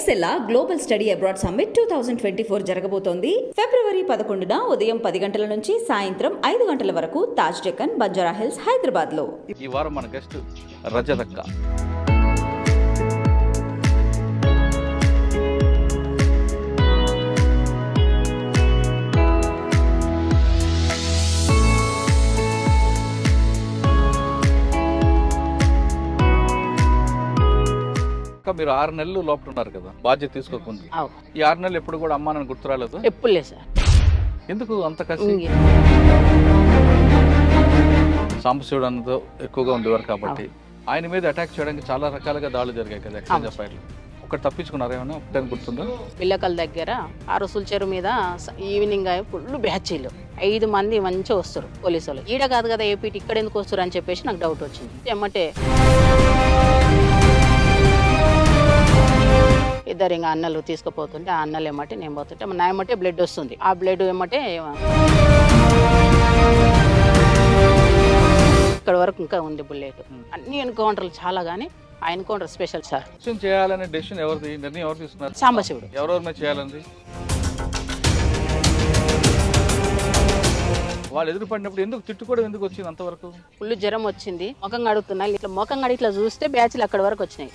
ఎక్సెల్లా global study abroad summit 2024 జరగబోతోంది. ఫిబ్రవరి 11న ఉదయం 10 గంటల నుంచి సాయంత్రం 5 గంటల వరకు తాజ్ డెక్కన్, బంజారా హిల్స్, హైదరాబాద్ లో. ఈ వారం మన గెస్ట్ రజతక్క. మీరు 6 నెలలు లోపల ఉన్నారు కదా బాధ్యత తీసుకోకుండా. ఈ 6 నెలలు ఎప్పుడు కూడా అమ్మా నన్ను గుర్తురాలేదు? ఎప్పుడు లేదు సార్. ఎందుకు అంత కసి? సాంబశివుడు అన్నతో ఎక్కువగా ఉండేవారు కాబట్టి ఆయన మీద అటాక్ చేయడానికి చాలా రకాలుగా దాడులు జరిగాయి కదా ఎక్స్చేంజ్ ఆఫ్ ఫైర్లు. ఒకటి తప్పించుకున్నారు ఏమన్నా? ఒకటే గుర్తుందా? పిల్లకల దగ్గర ఆ రసూల్ చెరువు మీద ఈవినింగ్ ఫుల్ బ్యాచీలు 5 మంది మంచిగా వస్తారు పోలీసు వాళ్ళు. ఈడ కాదు కదా ఏపీటీ, ఇక్కడ ఎందుకు వస్తారు అని చెప్పేసి నాకు డౌట్ వచ్చింది. ఏమంటే ఇద్దరు ఇంకా అన్నలు తీసుకుపోతుంటే ఆ అన్నలు ఏమంటే నేను పోతుంటే నా ఏమంటే బ్లడ్ వస్తుంది. ఆ బ్లడ్ ఏమంటే ఇక్కడ వరకు ఇంకా ఉంది బుల్లెట్. అన్ని ఎన్కౌంటర్లు చాలా కానీ ఆ ఎన్కౌంటర్ స్పెషల్ సార్. చేయాలనే డెసిషన్ ఎవరిది? నిర్ణయం ఎవరు తీసుకున్నారు? సాంబశివుడు. ఎవరెవరి మీద చేయాలంది? వాళ్ళు ఎదురుపడినప్పుడు ఎందుకు తిట్టుకోవడం ఎందుకు వచ్చింది అంతవరకు? ఫుల్ జ్వరం వచ్చింది, ముఖం కడుగుతున్నా. ఇట్లా ముఖం కడిగి ఇట్లా చూస్తే బ్యాచ్లు అక్కడ వరకు వచ్చినాయి.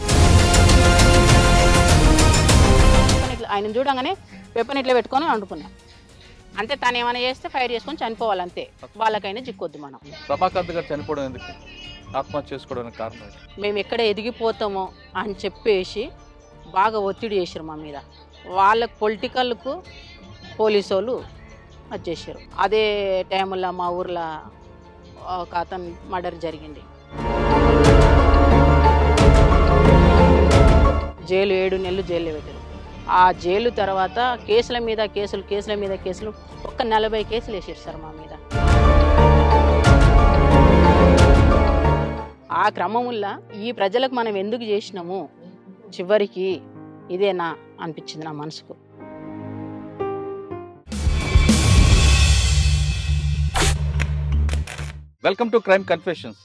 ఆయన చూడంగానే వెపన్ ఇట్లా పెట్టుకొని వండుకున్నాం. అంటే తను ఏమైనా చేస్తే ఫైర్ చేసుకొని చనిపోవాలంతే, వాళ్ళకైనా చిక్కొద్దు మనం. రమాకాంత్ గారు చనిపోవడం ఎందుకు? ఆత్మహత్య చేసుకోవడానికి కారణం? మేము ఎక్కడ ఎదిగిపోతామో అని చెప్పేసి బాగా ఒత్తిడి చేశారు మా మీద. వాళ్ళకు పొలిటికల్కు పోలీసు వాళ్ళు అది చేశారు. అదే టైంలో మా ఊర్లో ఒక అతను మర్డర్ జరిగింది. జైలు 7 నెలలు జైల్లో పెట్టారు. ఆ జైలు తర్వాత కేసుల మీద కేసులు ఒక్క 40 కేసులు వేసారు సార్ మా మీద. ఆ క్రమంలో ఈ ప్రజలకు మనం ఎందుకు చేసినాము చివరికి ఇదేనా అనిపించింది నా మనసుకు. Welcome to crime confessions.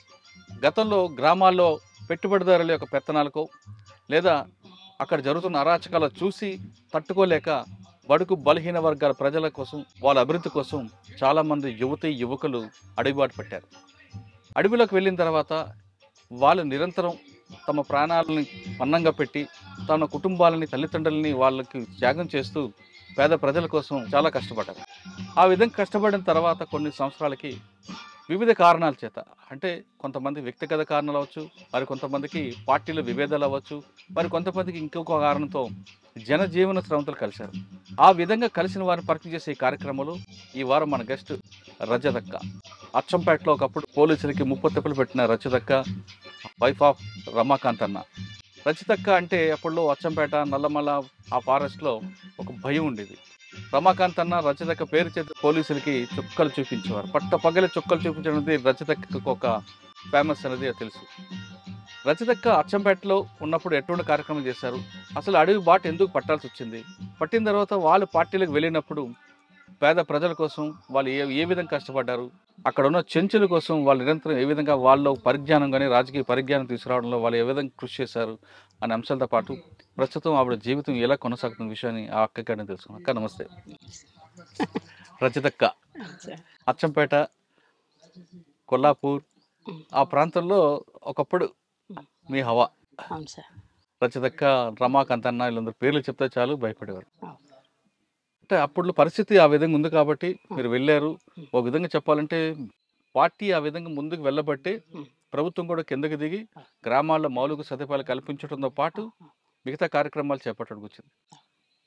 గతంలో గ్రామాల్లో పెట్టుబడిదారుల యొక్క పెత్తనాలకు లేదా అక్కడ జరుగుతున్న అరాచకాలు చూసి తట్టుకోలేక బడుగు బలహీన వర్గాల ప్రజల కోసం, వాళ్ళ అభివృద్ధి కోసం చాలామంది యువకులు అడుగుబాటు పెట్టారు. అడవిలోకి వెళ్ళిన తర్వాత వాళ్ళు నిరంతరం తమ ప్రాణాలని పన్నంగా పెట్టి తమ కుటుంబాలని, తల్లిదండ్రులని వాళ్ళకి త్యాగం చేస్తూ పేద ప్రజల కోసం చాలా కష్టపడ్డారు. ఆ విధంగా కష్టపడిన తర్వాత కొన్ని సంవత్సరాలకి వివిధ కారణాల చేత, అంటే కొంతమంది వ్యక్తిగత కారణాలు అవ్వచ్చు, మరి కొంతమందికి పార్టీల విభేదాలు అవ్వచ్చు, మరి కొంతమందికి ఇంకొక కారణంతో జనజీవన స్రవంతులు కలిశారు. ఆ విధంగా కలిసిన వారిని పరిచయం చేసే ఈ కార్యక్రమంలో ఈ వారం మన గెస్ట్ రజతక్క. అచ్చంపేటలో ఒకప్పుడు పోలీసులకి ముప్పతిప్పలు పెట్టిన రజతక్క, వైఫ్ ఆఫ్ రమాకాంత్ అన్న. రజతక్క అంటే అప్పట్లో అచ్చంపేట, నల్లమల ఆ ఫారెస్ట్లో ఒక భయం ఉండేది. రమాకాంత్ అన్న రజతక్క పేరు చేత పోలీసులకి చుక్కలు చూపించేవారు. పగల చుక్కలు చూపించడం అనేది రజతక్కకు ఒక ఫేమస్ అనేది తెలుసు. రజతక్క అచ్చంపేటలో ఉన్నప్పుడు ఎటువంటి కార్యక్రమం చేశారు, అసలు అడవి బాట ఎందుకు పట్టాల్సి వచ్చింది, పట్టిన తర్వాత వాళ్ళు పార్టీలకు వెళ్ళినప్పుడు పేద ప్రజల కోసం వాళ్ళు ఏ విధంగా కష్టపడ్డారు, అక్కడ ఉన్న చెంచుల కోసం వాళ్ళు నిరంతరం ఏ విధంగా వాళ్ళు పరిజ్ఞానం కానీ రాజకీయ పరిజ్ఞానం తీసుకురావడంలో వాళ్ళు ఏ విధంగా కృషి చేశారు అనే అంశాలతో పాటు ప్రస్తుతం ఆవిడ జీవితం ఎలా కొనసాగుతున్న విషయాన్ని ఆ అక్కగానే తెలుసుకున్నాం. అక్క నమస్తే. రజతక్క అచ్చంపేట, కొల్లాపూర్ ఆ ప్రాంతంలో ఒకప్పుడు మీ హవా. రజతక్క, రమాకాంత్ అన్న వీళ్ళందరూ పేర్లు చెప్తే చాలు భయపడేవారు. అంటే అప్పుడు పరిస్థితి ఆ విధంగా ఉంది కాబట్టి మీరు వెళ్ళారు. ఒక విధంగా చెప్పాలంటే పార్టీ ఆ విధంగా ముందుకు వెళ్ళబట్టి ప్రభుత్వం కూడా కిందకి దిగి గ్రామాల్లో మౌలిక సదుపాయాలు కల్పించడంతో పాటు మిగతా కార్యక్రమాలు చేపట్టడానికి వచ్చింది.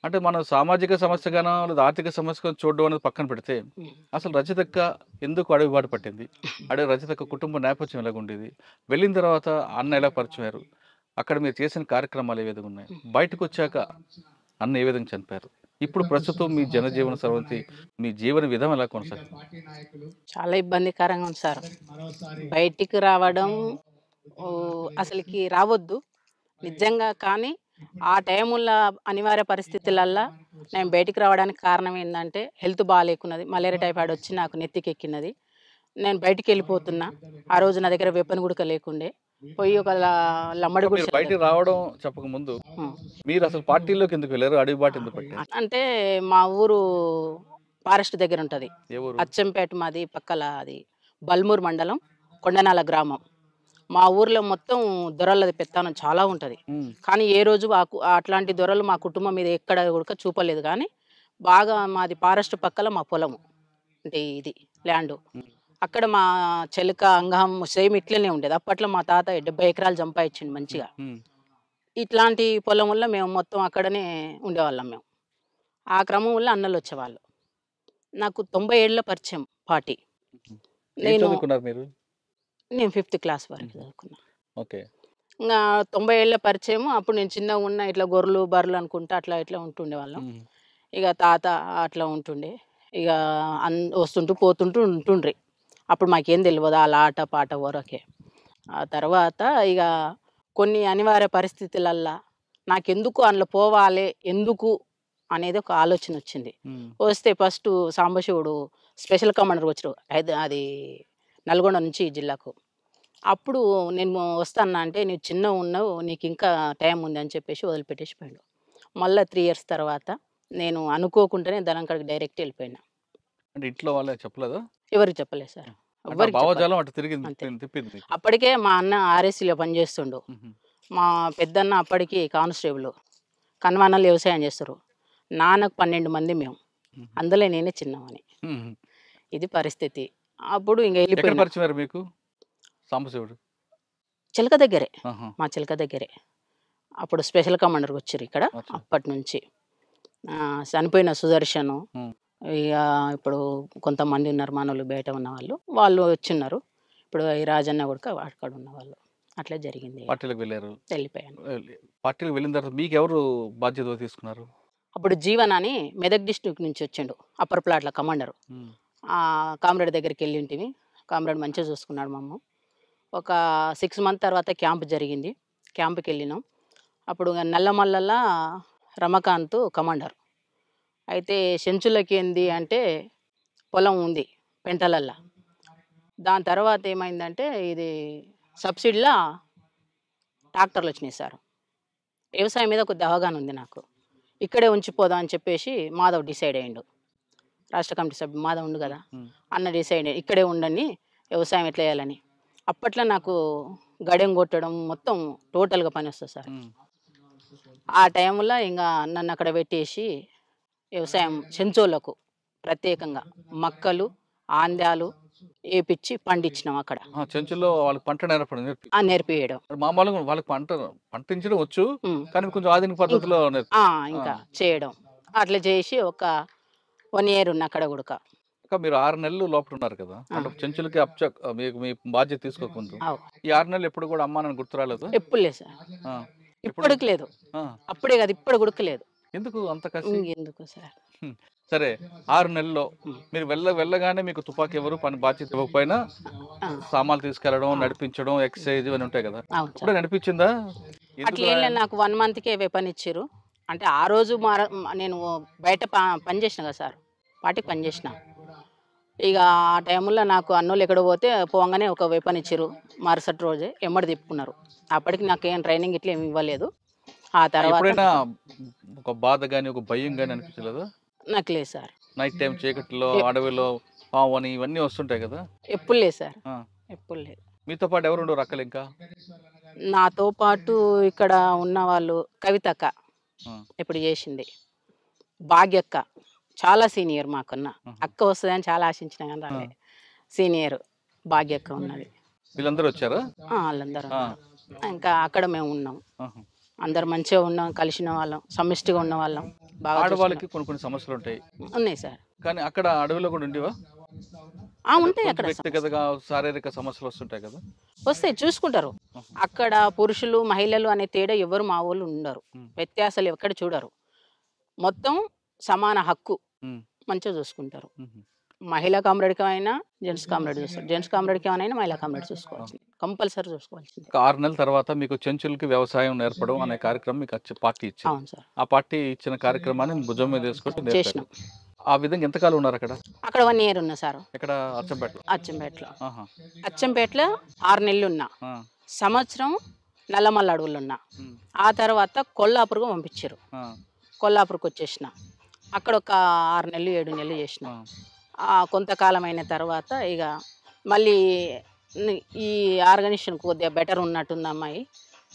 అంటే మనం సామాజిక సమస్యగానో లేదా ఆర్థిక సమస్యగా చూడడం అనేది పక్కన పెడితే అసలు రజతక్క ఎందుకు అడవిబాటు పట్టింది, రజతక్క కుటుంబ నేపథ్యం ఎలాగుండేది, వెళ్ళిన తర్వాత అన్న ఎలా పరిచయారు, అక్కడ మీరు చేసిన కార్యక్రమాలు ఏ విధంగా ఉన్నాయి, బయటకు వచ్చాక అన్న ఏ విధంగా చనిపోయారు, ఇప్పుడు ప్రస్తుతం మీ జనజీవన సర్వంతి మీ జీవన విధం ఎలా కొనసాగుతుంది? చాలా ఇబ్బందికరంగా ఉంది సార్. బయటికి రావడం అసలుకి రావద్దు నిజంగా, కానీ ఆ టైముల్లో అనివార్య పరిస్థితులల్లో నేను బయటికి రావడానికి కారణం ఏంటంటే హెల్త్ బాగాలేకున్నది, మలేరియా టైఫాయిడ్ వచ్చి నాకు నెత్తికి ఎక్కినది. నేను బయటికి వెళ్ళిపోతున్నా. ఆ రోజు నా దగ్గర వెపన్ కూడా లేకుండే. పోయి ఒక లమ్మడి బయటికి రావడం చెప్పక ముందు ఉమ్. మీరు అసలు పార్టీలోకి ఎందుకు వెళ్ళారు? అడవి బాట ఎందుకు పెట్టారు? అంటే మా ఊరు ఫారెస్ట్ దగ్గర ఉంటుంది. ఏ ఊరు? అచ్చంపేట మాది, పక్కల అది బల్మూరు మండలం, కొండనాల గ్రామం. మా ఊర్లో మొత్తం దొరలది పెత్తనం చాలా ఉంటుంది. ఉమ్, కానీ ఏ రోజు అట్లాంటి దొరలు మా కుటుంబం మీద ఎక్కడ కూడా చూపలేదు. కానీ బాగా మాది ఫారెస్ట్ పక్కల మా పొలము, అంటే ఇది ల్యాండ్. ఉమ్, అక్కడ మా చెలక అంగం సేమ్ ఇట్లనే ఉండేది. అప్పట్లో మా తాత 70 ఎకరాలు సంపాదించిండు మంచిగా. ఉమ్, ఇట్లాంటి పొలం వల్ల మేము మొత్తం అక్కడనే ఉండేవాళ్ళం మేము. ఆ క్రమం వల్ల అన్నలు వచ్చేవాళ్ళు. నాకు 90 ఏళ్ళ పరిచయం పార్టీ. ఉమ్. ఏం నేను చదువుకున్నారు మీరు? నేను 5th క్లాస్ వరకు చదువుకున్నా. ఓకే. ఇంకా 90 ఏళ్ళ పరిచయం. అప్పుడు నేను చిన్నగా ఉన్న, ఇట్లా గొర్రెలు బర్రెలు అనుకుంటా అట్లా ఇట్లా ఉంటుండేవాళ్ళం. ఉమ్, ఇక తాత అట్లా ఉంటుండే. ఇక వస్తుంటూ పోతుంటూ ఉంటుండ్రి. అప్పుడు మాకేం తెలియదు అలా ఆట పాట వరకే. ఆ తర్వాత ఇక కొన్ని అనివార్య పరిస్థితులల్లా నాకెందుకు అందులో పోవాలి, ఎందుకు అనేది ఒక ఆలోచన వచ్చింది. ఉమ్, వస్తే ఫస్ట్ సాంబశివుడు స్పెషల్ కమాండర్ వచ్చారు అది నల్గొండ నుంచి ఈ జిల్లాకు. అప్పుడు నేను వస్తాను అంటే, నువ్వు చిన్న ఉన్నావు, నీకు ఇంకా టైం ఉంది అని చెప్పేసి వదిలిపెట్టేసి పోయాడు. మళ్ళీ 3 years తర్వాత నేను అనుకోకుండానే దళంకాడికి డైరెక్ట్ వెళ్ళిపోయినా. అంటే ఇంట్లో వాళ్ళే చెప్పలేదా? ఎవరికి చెప్పలేదు సార్, అంటే ఆ ఎవరికి చెప్పలేదు. భావజాలం అటు తిరిగింది, అంతే. తిప్పింది మీకు. అప్పటికే మా అన్న ఆర్ఎస్సీలో పనిచేస్తుండు. ఉహు, మా పెద్దన్న అప్పటికి కానిస్టేబుల్, కన్వానాలు వ్యవసాయం చేస్తారు. నాన్నకు 12 మంది మేము, ఉహు, అందులో నేనే చిన్నవాని. ఉహు. ఇది పరిస్థితి. అప్పుడు ఇంకా ఎక్కడ వెళ్ళిపోయినా. పరిచయం మీకు సాంబశివుడు? చిలక దగ్గరే, ఆహా, మా చిలక దగ్గరే. అప్పుడు స్పెషల్ కమాండర్కి వచ్చారు ఇక్కడ. అచ్చా. అప్పటి నుంచి చనిపోయిన సుదర్శను, ఉమ్, ఇక ఇప్పుడు కొంతమంది ఉన్నారు మనోళ్ళు, బయట ఉన్న వాళ్ళు వచ్చిన్నారు. ఇప్పుడు ఈ రాజన్న కూడా అక్కడ ఉన్న వాళ్ళు. అట్లా జరిగింది. పార్టీలకు వెళ్ళారు. వెళ్ళిపోయాను. పార్టీలకు వెళ్ళిన తర్వాత మీకు ఎవరు బాధ్యత తీసుకున్నారు? అప్పుడు జీవన్ అని మెదక్ డిస్ట్రిక్ట్ నుంచి వచ్చిండు, అప్పర్ ప్లాట్ల కమాండరు. ఉమ్, కామ్రేడ్ దగ్గరికి వెళ్ళింటివి. కామ్రేడ్ మంచిగా చూసుకున్నాడు మమ్మ. ఒక 6 months తర్వాత క్యాంప్ జరిగింది. క్యాంప్కి వెళ్ళినాం. అప్పుడు నల్లమల్లల రమకాంత్ కమాండర్. అయితే చెంచులకి ఏంది అంటే పొలం ఉంది పెంటలల్లా. దాని తర్వాత ఏమైందంటే ఇది సబ్సిడీలా ట్రాక్టర్లు వచ్చినాయి సార్. వ్యవసాయం మీద కొద్ది అవగాహన ఉంది నాకు. ఇక్కడే ఉంచిపోదాం అని చెప్పేసి మాధవ్ డిసైడ్ అయ్యిండు. రాష్ట్ర కమిటీ సభ్యుడు మాధవ్ ఉండు కదా, ఉమ్, అన్న డిసైడ్ ఇక్కడే ఉండండి, వ్యవసాయం ఎట్లా చేయాలని. అప్పట్లో నాకు గడెం కొట్టడం మొత్తం టోటల్గా పని వస్తుంది సార్. ఉమ్, ఆ టైంలో ఇంకా నన్ను అక్కడ పెట్టేసి వ్యవసాయం చెంచోళ్ళకు ప్రత్యేకంగా మక్కలు, ఆంద్యాలు వేపించి పండించినాం అక్కడ. చెంచుల్లో వాళ్ళకి పంట నేర్పడం నేర్పి నేర్పియడం. మామూలుగా వాళ్ళకి పండించడం వచ్చు, ఉమ్. కానీ కొంచెం ఆధునిక పద్ధతిలో ఇంకా చేయడం. అట్లా చేసి ఒక 1 year ఉన్న అక్కడ కూడా. ఇంకా మీరు 6 నెలలు లోపల ఉన్నారు కదా, అంటే చెంచులకి మీకు మీ బాధ్యత తీసుకోకముందు అవు. ఈ 6 నెలలు ఎప్పుడు కూడా అమ్మా నన్ను గుర్తు రాలేదు? ఎప్పుడు లేదు సార్, ఇప్పటికి లేదు. అప్పుడే కదా, ఇప్పుడు గుడకలేదు. ఎందుకు అంత కసి? ఎందుకు సార్. సరే, 6 నెలల్లో మీరు వెళ్ళగానే మీకు తుపాకీ ఎవరు పని బాధ్యత ఇవ్వకపోయినా సామాన్లు తీసుకెళ్లడం, నడిపించడం, ఎక్సర్సైజ్ ఇవన్నీ ఉంటాయి కదా, అవును సార్. ఇప్పుడే నడిపించిందా? అట్లా ఏం లేదు, నాకు 1 monthకే వెపన్ ఇచ్చారు. అంటే ఆ రోజు నేను బయట పని చేసిన కదా సార్, పార్టీకి పని చేసిన. ఇక ఆ టైంలో నాకు అన్నోళ్ళు ఎక్కడ పోతే పోగానే ఒక వెపన్ ఇచ్చారు. మరుసటి రోజే ఎమ్మడి తిప్పుకున్నారు. అప్పటికి నాకేం ట్రైనింగ్ ఇట్లా ఏమి ఇవ్వలేదు. ఆ తర్వాత ఎప్పుడైనా ఒక బాధ గానీ ఒక భయం గానీ అనిపించలేదా? నాకు లేదు సార్. నైట్ టైం చీకట్లో అడవిలో పాము అని ఇవన్నీ వస్తుంటాయి కదా? ఎప్పుడు లేదు సార్, ఆ. ఎప్పుడు లేదు. మీతో పాటు ఎవరు ఉండరు అక్కలు? ఇంకా నాతో పాటు ఇక్కడ ఉన్న వాళ్ళు కవితక్క ఆ. ఇప్పుడు చేసింది, భాగ్యక్క చాలా సీనియర్ మాకన్నా. అక్క వస్తుందని చాలా ఆశించిన కానీ రాలే. సీనియర్ భాగ్యక్క ఉన్నది. వీళ్ళందరూ వచ్చారా? వాళ్ళందరూ ఉన్నారు. ఇంకా అక్కడ మేము ఉన్నాం. ఆహా. అందరు మంచిగా ఉన్నాం, కలిసిన వాళ్ళం, సమిష్టిగా ఉన్న వాళ్ళం. బాగా ఆడవాళ్ళకి కొన్ని సమస్యలు ఉంటాయి ఉన్నాయి సార్. కానీ అక్కడ అడవిలో కూడా ఉండేవా? ఉంటాయి అక్కడ. వ్యక్తిగతంగా శారీరక సమస్యలు వస్తుంటాయి కదా? వస్తాయి, చూసుకుంటారు. అక్కడ పురుషులు మహిళలు అనే తేడా ఎవరు మా వాళ్ళు ఉండరు. వ్యత్యాసాలు ఎక్కడ చూడరు. మొత్తం సమాన హక్కు, మంచిగా చూసుకుంటారు. మహిళా కామ్రేడ్కి అయినా జెంట్స్ కామ్రేడ్ చూస్తారు, జెంట్స్ కామ్రేడ్కి ఏమైనా మహిళా కామ్రేడ్ చూసుకోవాల్సింది, కంపల్సరీ చూసుకోవాల్సింది. 6 నెలల తర్వాత మీకు చెంచులకి వ్యవసాయం నేర్పడం అనే కార్యక్రమం మీకు పార్టీ ఇచ్చింది. అవును సార్. ఆ పార్టీ ఇచ్చిన కార్యక్రమాన్ని భుజం మీద వేసుకుంటూ చేసినాం. ఆ విధంగా ఎంతకాలం ఉన్నారు అక్కడ? అక్కడ 1 year ఉన్నా సార్. ఇక్కడ అచ్చంపేటలో? అచ్చంపేటలో 6 నెలలు ఉన్నా. సంవత్సరం నల్లమల్ల అడవుల్లో ఉన్నా. ఆ తర్వాత కొల్లాపూర్కు పంపించారు. కొల్లాపూర్కి వచ్చేసిన. అక్కడ ఒక 6 నెలలు 7 నెలలు చేసిన. కొంతకాలం అయిన తర్వాత ఇక మళ్ళీ ఈ ఆర్గనైజేషన్ కొద్దిగా బెటర్ ఉన్నట్టుంది అమ్మాయి,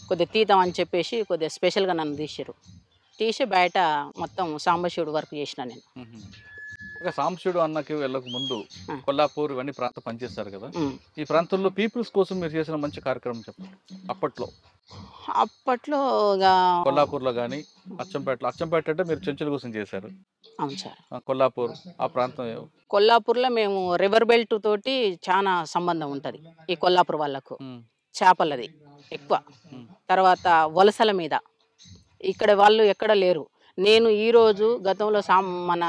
కొద్దిగా తీద్దాం అని చెప్పేసి కొద్దిగా స్పెషల్గా నన్ను తీసి బయట మొత్తం సాంబశివుడు వర్క్ చేసిన నేను. ఇక సాంబశివుడు అన్నకి వెళ్ళక ముందు కొల్లాపూర్ ఇవన్నీ ప్రాంతం పనిచేస్తారు కదా, ఈ ప్రాంతంలో పీపుల్స్ కోసం మీరు చేసిన మంచి కార్యక్రమం చెప్పండి. అప్పట్లో ఇక కొల్లాపూర్లో కానీ అచ్చంపేట అంటే మీరు చెంచుల కోసం చేశారు. అవును సార్. కొల్లాపూర్ ఆ ప్రాంతం కొల్లాపూర్లో మేము రివర్ బెల్ట్ తోటి చాలా సంబంధం ఉంటుంది ఈ కొల్లాపూర్ వాళ్ళకు. చేపలది ఎక్కువ. తర్వాత వలసల మీద ఇక్కడ వాళ్ళు ఎక్కడ లేరు. నేను ఈరోజు గతంలో మన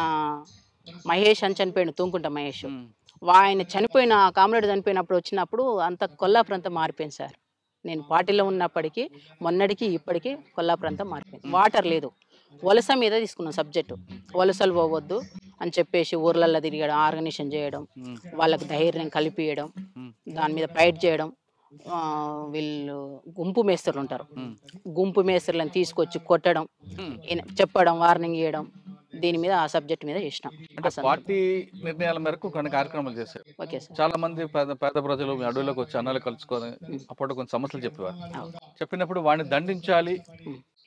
మహేష్ అని చనిపోయాడు, తుంకుంట మహేష్. ఆయన చనిపోయిన కామ్రేడ్ చనిపోయినప్పుడు వచ్చినప్పుడు అంత కొల్లాపూర్ అంతా మారిపోయింది సార్. నేను పార్టీలో ఉన్నప్పటికీ మొన్నటికి ఇప్పటికీ కొల్లాపూర్ అంతా మారిపోయింది. వాటర్ లేదు. వలస మీద తీసుకున్నాం సబ్జెక్టు. వలసలు పోవద్దు అని చెప్పేసి ఊర్లల్లో తిరగడం, ఆర్గనైజేషన్ చేయడం, వాళ్ళకు ధైర్యం కల్పించడం, దాని మీద ఫైట్ చేయడం. వీళ్ళు గుంపు మేస్త్రులు ఉంటారు, గుంపు మేస్త్రులను తీసుకొచ్చి కొట్టడం, చెప్పడం, వార్నింగ్ ఇవ్వడం, దీని మీద ఆ సబ్జెక్ట్ మీద చేసినాం. పార్టీ నిర్ణయాల మేరకు కొన్ని కార్యక్రమాలు చేశారు. Okay sir. చాలా మంది పేద ప్రజలు మీ అడవులకు వచ్చి అన్నాలు కలుసుకొని అప్పుడు కొన్ని సమస్యలు చెప్పేవారు. చెప్పినప్పుడు వాడిని దండించాలి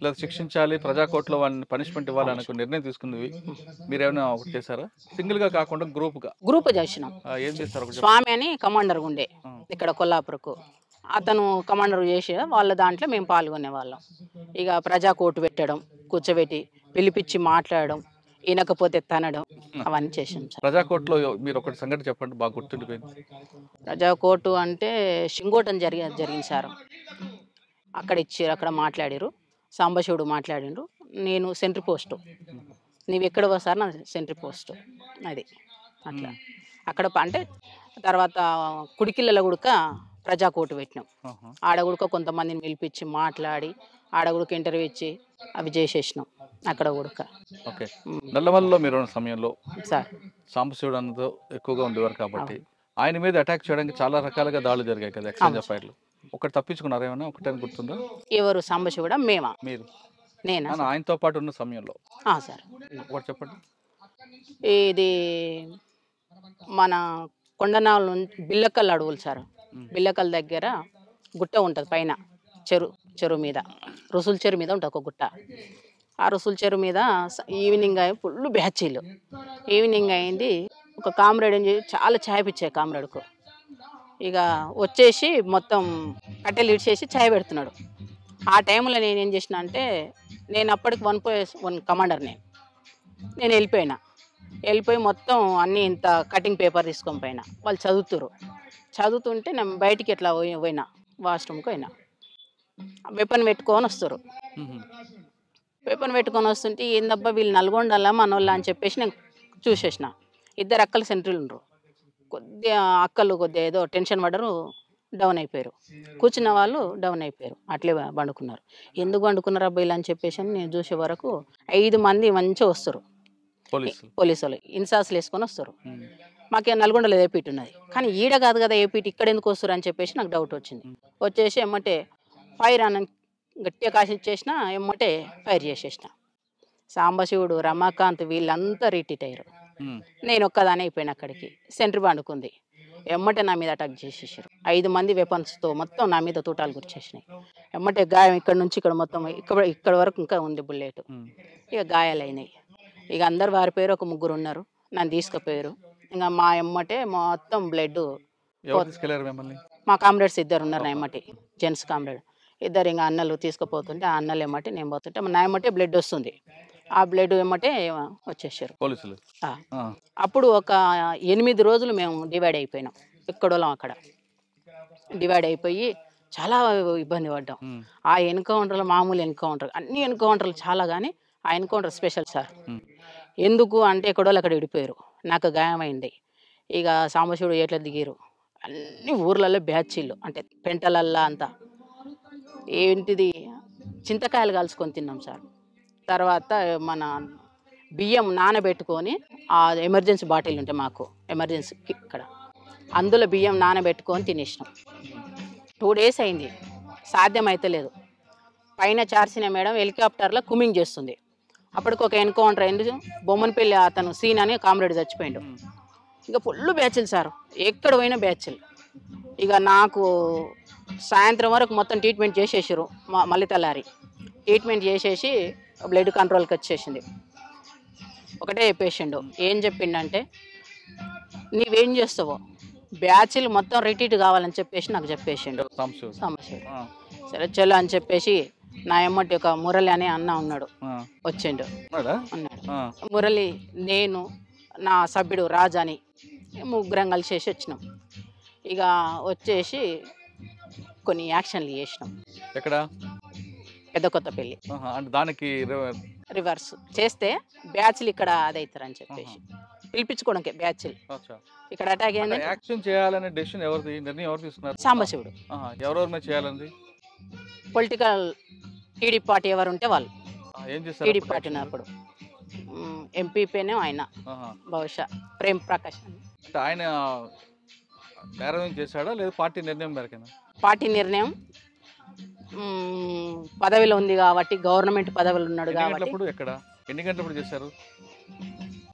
లేదా శిక్షించాలి, ప్రజాకోర్టులో వాడిని పనిష్మెంట్ ఇవ్వాలి అనుకో నిర్ణయం తీసుకున్నవి మీరేమైనా ఒకటి చేశారా? సింగిల్ గా కాకుండా గ్రూప్ చేసినాం. ఏం చేస్తారు? స్వామి అని కమాండర్ ఉండే ఇక్కడ కొల్లాపూర్కు, అతను కమాండర్ చేసి వాళ్ళ దాంట్లో మేము పాల్గొనే వాళ్ళం. ఇక ప్రజాకోర్టు పెట్టడం, కూర్చోబెట్టి పిలిపించి మాట్లాడడం, వినకపోతే తనడం, అవన్నీ చేసాం సార్. ప్రజాకోర్టులో మీరు ఒకటి సంఘటన చెప్పండి, బాగా గుర్తుండిపోయింది. ప్రజాకోర్టు అంటే షింగోటం జరిగింది సార్. అక్కడ మాట్లాడారు, సాంబశివుడు మాట్లాడిండ్రు, నేను సెంట్రీ పోస్టు, నీవు ఎక్కడ వస్తారు నా సెంట్రీ పోస్టు, అది అట్లా అక్కడ అంటే. తర్వాత కుడికిళ్ళలో కూడా ప్రజాకోర్టు పెట్టినాం. ఆడగుడక కొంతమందిని పిలిపించి మాట్లాడి ఆడగుడక ఇంటర్వ్యూ ఇచ్చి అవి చేసేసినాం అక్కడ కూడా. ఓకే. నల్లమల్లలో మీరు ఉన్న సమయంలో సార్ సాంబశివుడు అన్నతో ఎక్కువగా ఉండేవారు కాబట్టి ఆయన మీద అటాక్ చేయడానికి చాలా రకాలుగా దాడులు జరిగాయి కదా, ఎక్స్చేంజ్ ఆఫ్ ఫైర్లు. ఒకటి తప్పించుకున్నారు ఏమైనా? ఒకటే గుర్తుందా? ఎవరు? సాంబశివుడా? మేమా? మీరు. నేనా? ఆయనతో పాటు ఉన్న సమయంలో సార్ ఒకటి చెప్పండి. ఇది మన కొండనాల నుంచి బిల్లకల్ అడవులు సార్. బిల్లకల్ దగ్గర గుట్ట ఉంటుంది పైన, చెరువు మీద, రుసుల చెరువు మీద ఉంటుంది ఒక గుట్ట. ఆ రుసుల చెరువు మీద ఈవినింగ్ ఫుల్ బ్యాచీలు. ఈవినింగ్ అయింది, ఒక కామ్రేడ్ చాలా ఛాయ్ పిచ్చే కామ్రేడ్కు. ఇక వచ్చేసి మొత్తం కట్టెలు ఇడిచేసి ఛాయ్ పెడుతున్నాడు. ఆ టైంలో నేను ఏం చేసిన అంటే, నేను అప్పటికి 1+1 కమాండర్, నేను వెళ్ళిపోయి మొత్తం అన్నీ ఇంత కటింగ్ పేపర్ తీసుకొని పోయినా. వాళ్ళు చదువుతుంటే నేను బయటికి ఎట్లా పోయినా, వాష్రూమ్కి పోయినా. వెపన్ పెట్టుకొని వస్తారు. వెపన్ పెట్టుకొని వస్తుంటే ఏందబ్బా వీళ్ళు నల్గొండలా మనోళ్ళ అని చెప్పేసి నేను చూసేసిన. 2 అక్కలు సెంట్రీలు ఉండరు. కొద్దిగా ఏదో టెన్షన్ పడ్డరు, డౌన్ అయిపోయారు. కూర్చున్న వాళ్ళు డౌన్ అయిపోయారు, అట్లే పండుకున్నారు. ఎందుకు పండుకున్నారు అబ్బాయిలు అని చెప్పేసి నేను చూసే వరకు 5 మంది మంచిగా వస్తారు, పోలీసు వాళ్ళు ఇన్సాస్లు వేసుకొని వస్తారు. మాకే నల్గొండలో ఏపీటీ ఉన్నది, కానీ ఈడ కాదు కదా ఏపీటీ, ఇక్కడ ఎందుకు వస్తారు అని చెప్పేసి నాకు డౌట్ వచ్చింది. వచ్చేసి ఎమ్మటే ఫైర్ అని గట్టిగా కాసిచ్చేసిన, ఎమ్మటే ఫైర్ చేసేసిన. సాంబశివుడు, రమాకాంత్ వీళ్ళంతా రిట్రీట్ అయ్యారు. నేను ఒక్కదానే అయిపోయిన. అక్కడికి సెంట్రీ పండుకుంది, ఎమ్మటే నా మీద అటాక్ చేసేసారు. 5 మంది వెపన్స్తో మొత్తం నా మీద తూటాలు గుర్చేసినాయి. ఎమ్మటే గాయం ఇక్కడ నుంచి ఇక్కడ మొత్తం ఇక్కడ వరకు ఇంకా ఉంది బుల్లెట్. ఇక గాయాలైనాయి. ఇక అందరు వారిపోయారు, ఒక 3 ఉన్నారు, నన్ను తీసుకుపోయారు. ఇంకా మా ఎమ్మటే మొత్తం బ్లడ్. మా కామ్రేడ్స్ 2 ఉన్నారు నా ఎమ్మటి, జెంట్స్ కామ్రేడ్ 2. ఇంకా అన్నలు తీసుకుపోతుంటే ఆ అన్నలు ఎమ్మటి నేను పోతుంటే నా ఎమ్మటే బ్లడ్ వస్తుంది. ఆ బ్లడ్ ఎమ్మటే వచ్చేసారు పోలీసులు. అప్పుడు ఒక 8 రోజులు మేము డివైడ్ అయిపోయినాం, ఎక్కడోళ్ళం అక్కడ డివైడ్ అయిపోయి చాలా ఇబ్బంది పడ్డాం. ఆ ఎన్కౌంటర్లు మామూలు ఎన్కౌంటర్, అన్ని ఎన్కౌంటర్లు చాలా, కానీ ఆ ఎన్కౌంటర్ స్పెషల్ సార్. ఎందుకు అంటే ఎక్కడోళ్ళు అక్కడ విడిపోయారు, నాకు గాయమైంది. ఇక సాంబశివుడు ఎట్లా దిగారు, అన్ని ఊర్లలో బ్యాచీలు అంటే పెంటలల్లా అంతా ఏంటిది చింతకాయలు కాల్చుకొని తిన్నాం సార్. తర్వాత మన బియ్యం నానబెట్టుకొని, ఆ ఎమర్జెన్సీ బాటిల్ ఉంటే మాకు ఎమర్జెన్సీకి ఇక్కడ, అందులో బియ్యం నానబెట్టుకొని తినేసినాం. 2 days అయింది. సాధ్యమైతే లేదు. పైన చార్సిన మేడం హెలికాప్టర్లో కుమింగ్ చేస్తుంది. అప్పటికి ఒక ఎన్కౌంటర్ అయింది. బొమ్మనపల్లి అతను సీన్ అని కామ్రేడ్ చచ్చిపోయిండు. ఇక ఫుల్ బ్యాచ్లు సార్, ఎక్కడ పోయినా బ్యాచ్లు. ఇక నాకు సాయంత్రం వరకు మొత్తం ట్రీట్మెంట్ చేసేసారు. మళ్ళీ తెల్లారి ట్రీట్మెంట్ చేసేసి బ్లడ్ కంట్రోల్కి వచ్చేసింది. ఒకటే పేషెంట్ ఏం చెప్పిండంటే, నీవేం చేస్తావో బ్యాచ్లు మొత్తం రిట్రీట్ కావాలని చెప్పేసి నాకు చెప్పేసిండు సమస్య. సరే చలో అని చెప్పేసి నా ఎమ్మటి ఒక మురళి అనే అన్న ఉన్నాడు, వచ్చిండు అన్నాడు. మురళి, నేను, నా సభ్యుడు రాజా అని ముగ్గురం కలిసేసి వచ్చినాం. ఇక వచ్చేసి కొన్ని యాక్షన్లు చేసినాం. ఎక్కడ? పెద్ద కొత్తపల్లి. దానికి రివర్స్ చేస్తే బ్యాచ్లు ఇక్కడ అదవుతారని చెప్పేసి పిలిపించుకోవడానికి బ్యాచ్లు ఇక్కడ అటాక్ అయింది. యాక్షన్ చేయాలనే డెసిషన్ ఎవరిది, నిర్ణయం ఎవరు తీసుకున్నారు? సాంబశివుడు. ఎవరెవరి మీద చేయాలండి? పొలిటికల్ టీడీపీ పార్టీ ఎవరు ఉంటే వాళ్ళు. ఏం చేస్తారు టీడీపీ పార్టీ ఉన్నప్పుడు ఎంపీపీనే ఆయన, బహుశా ప్రేమ్ ప్రకాష్. అంటే ఆయన నేరం చేశాడా లేదా పార్టీ నిర్ణయం మేరకేనా? పార్టీ నిర్ణయం. పదవిలో ఉంది కాబట్టి, గవర్నమెంట్ పదవిలో ఉన్నాడు కాబట్టి. ఎక్కడ ఎన్ని గంటలప్పుడు చేశారు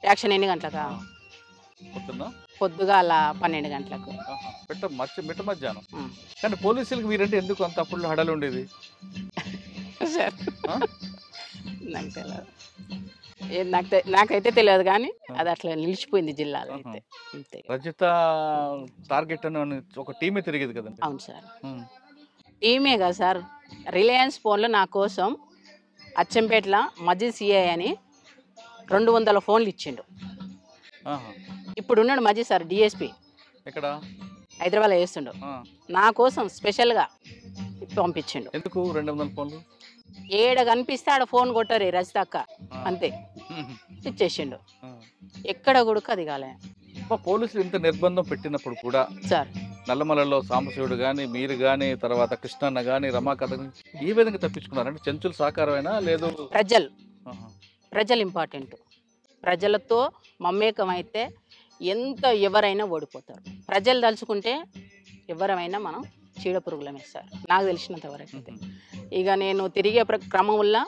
యాక్షన్? ఎన్ని గంటలకా? పొద్దుగాల 12 గంటలకు. మిట్ట మధ్యాహ్నం. కానీ పోలీసులకు మీరంటే ఎందుకు అంత అప్పుడు హడలు ఉండేది? నాకు తెలియదు, నాకైతే తెలియదు, కానీ అది అట్లా నిలిచిపోయింది జిల్లాలో అయితే. అంతే. రజిత టార్గెట్ అని ఒక టీమే తిరిగేది కదండి? అవును సార్, టీమే కదా సార్. రిలయన్స్ ఫోన్లో నా కోసం అచ్చంపేటలో మజీద్ సిఐ అని 200 ఫోన్లు ఇచ్చిండు. ఇప్పుడు ఉన్నాడు మజీద్ సార్, డిఎస్పీ. ఎక్కడ? హైదరాబాద్లో చేస్తుండు. నా కోసం స్పెషల్గా పంపించిండు. ఎందుకు 200 ఫోన్లు? ఏడ కనిపిస్తే ఆడ ఫోన్ కొట్టారు రజిత అక్క, అంతే ఇచ్చేసిండు. ఎక్కడ కూడా అది కాలే. పోలీసులు ఇంత నిర్బంధం పెట్టినప్పుడు కూడా సార్, నల్లమలలో సాంబశివుడు కానీ, మీరు కానీ, తర్వాత కృష్ణన్న కానీ, రమాకథ ఈ విధంగా తప్పించుకున్నారు? అంటే చెంచుల సహకారమైనా లేదు? ప్రజలు ఇంపార్టెంట్. ప్రజలతో మమేకమైతే ఎంత ఎవరైనా ఓడిపోతారు. ప్రజలు తలుచుకుంటే ఎవరైనా మనం చీడ పురుగులమే సార్, నాకు తెలిసినంత వరకు అయితే. ఇక నేను తిరిగే క్రమంలో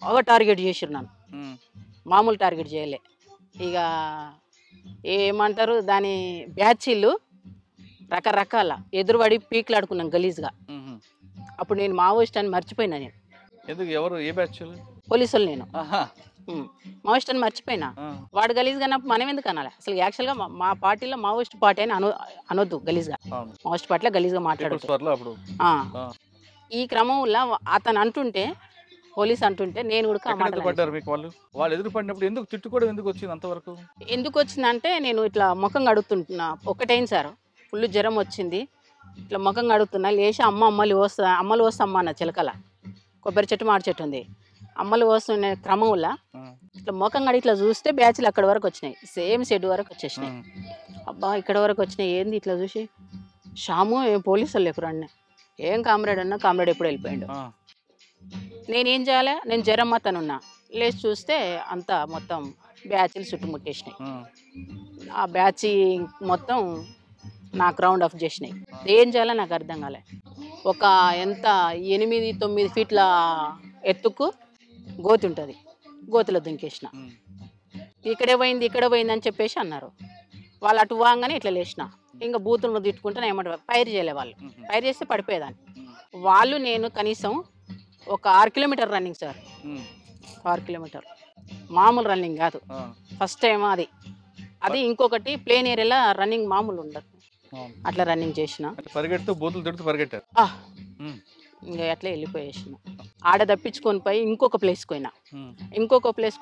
బాగా టార్గెట్ చేసిరు నన్ను, మామూలు టార్గెట్ చేయలే. ఇక ఏమంటారు దాని బ్యాచీలు రకరకాల ఎదురుబడి పీకులాడుకున్నాం గలీజ్గా. అప్పుడు నేను మావోయిస్ట్ అని మర్చిపోయినా. నేను ఎందుకు? ఎవరు? ఏ బ్యాచ్? పోలీసులు. నేను మావోయిస్ట్ అని మర్చిపోయినా. వాడు గలీజ్గా మనం ఎందుకు అనాలి? అసలు యాక్చువల్గా మా పార్టీలో మావోయిస్ట్ పార్టీ అని అనొద్దు గలీజ్గా. మావోయిస్ట్ పార్టీలో గలీజ్గా మాట్లాడదు. ఈ క్రమంలో అతను అంటుంటే, పోలీస్ అంటుంటే నేను కూడా వాళ్ళు ఎదురుపడినప్పుడు ఎందుకు తిట్టుకోవడం ఎందుకు వచ్చింది అంతవరకు? ఎందుకు వచ్చిందంటే, నేను ఇట్లా ముఖం కడుగుతుంటున్నా. ఒకటైంది సార్, ఫుల్ జ్వరం వచ్చింది. ఇట్లా ముఖం కడుగుతున్నా. లేచి అమ్మలు వస్తా అమ్మ అన్న చిలకల కొబ్బరి చెట్టు మాడి చెట్టు ఉంది. అమ్మలు వస్తున్న క్రమంలో ఇట్లా ముఖం కడిగి ఇట్లా చూస్తే బ్యాచ్లు అక్కడి వరకు వచ్చినాయి, సేమ్ షెడ్ వరకు వచ్చేసినాయి. అబ్బా ఇక్కడ వరకు వచ్చినాయి ఏంది? ఇట్లా చూసి షాము ఏం పోలీసులు లేకురా అన్న. ఏం కామ్రేడ్ అన్నా? కామ్రేడ్ ఎప్పుడు వెళ్ళిపోయాడు. నేనేం చేయాలి? నేను జ్వరం అతనున్నా. లేచి చూస్తే అంతా మొత్తం బ్యాచ్లు చుట్టుముట్టేసినాయి. ఆ బ్యాచ్ మొత్తం నాకు రౌండ్ ఆఫ్ చేసినాయి. ఏం చేయాలో నాకు అర్థం కాలే. ఒక ఎంత 8-9 ఫీట్ల ఎత్తుకు గోతి ఉంటుంది, గోతిలో దుంకేసిన. ఇక్కడ పోయింది అని చెప్పేసి అన్నారు. వాళ్ళు అటు వాగానే ఇట్లా లేచిన. ఇంకా బూతులను తిట్టుకుంటే ఏమంటారు, ఫైర్ చేయలే. వాళ్ళు ఫైర్ చేస్తే పడిపోయేదాన్ని. వాళ్ళు నేను కనీసం ఒక 6 కిలోమీటర్ రన్నింగ్ సార్. 6 కిలోమీటర్ మామూలు రన్నింగ్ కాదు. ఫస్ట్ టైం అది ఇంకొకటి ప్లేన్ ఏరియాలో రన్నింగ్ మామూలు ఉండదు. అట్లా రన్నింగ్ చేసిన. ఇంకా అట్లా వెళ్ళిపోయేసిన. ఆడ తప్పించుకొని పోయి ఇంకొక ప్లేస్కి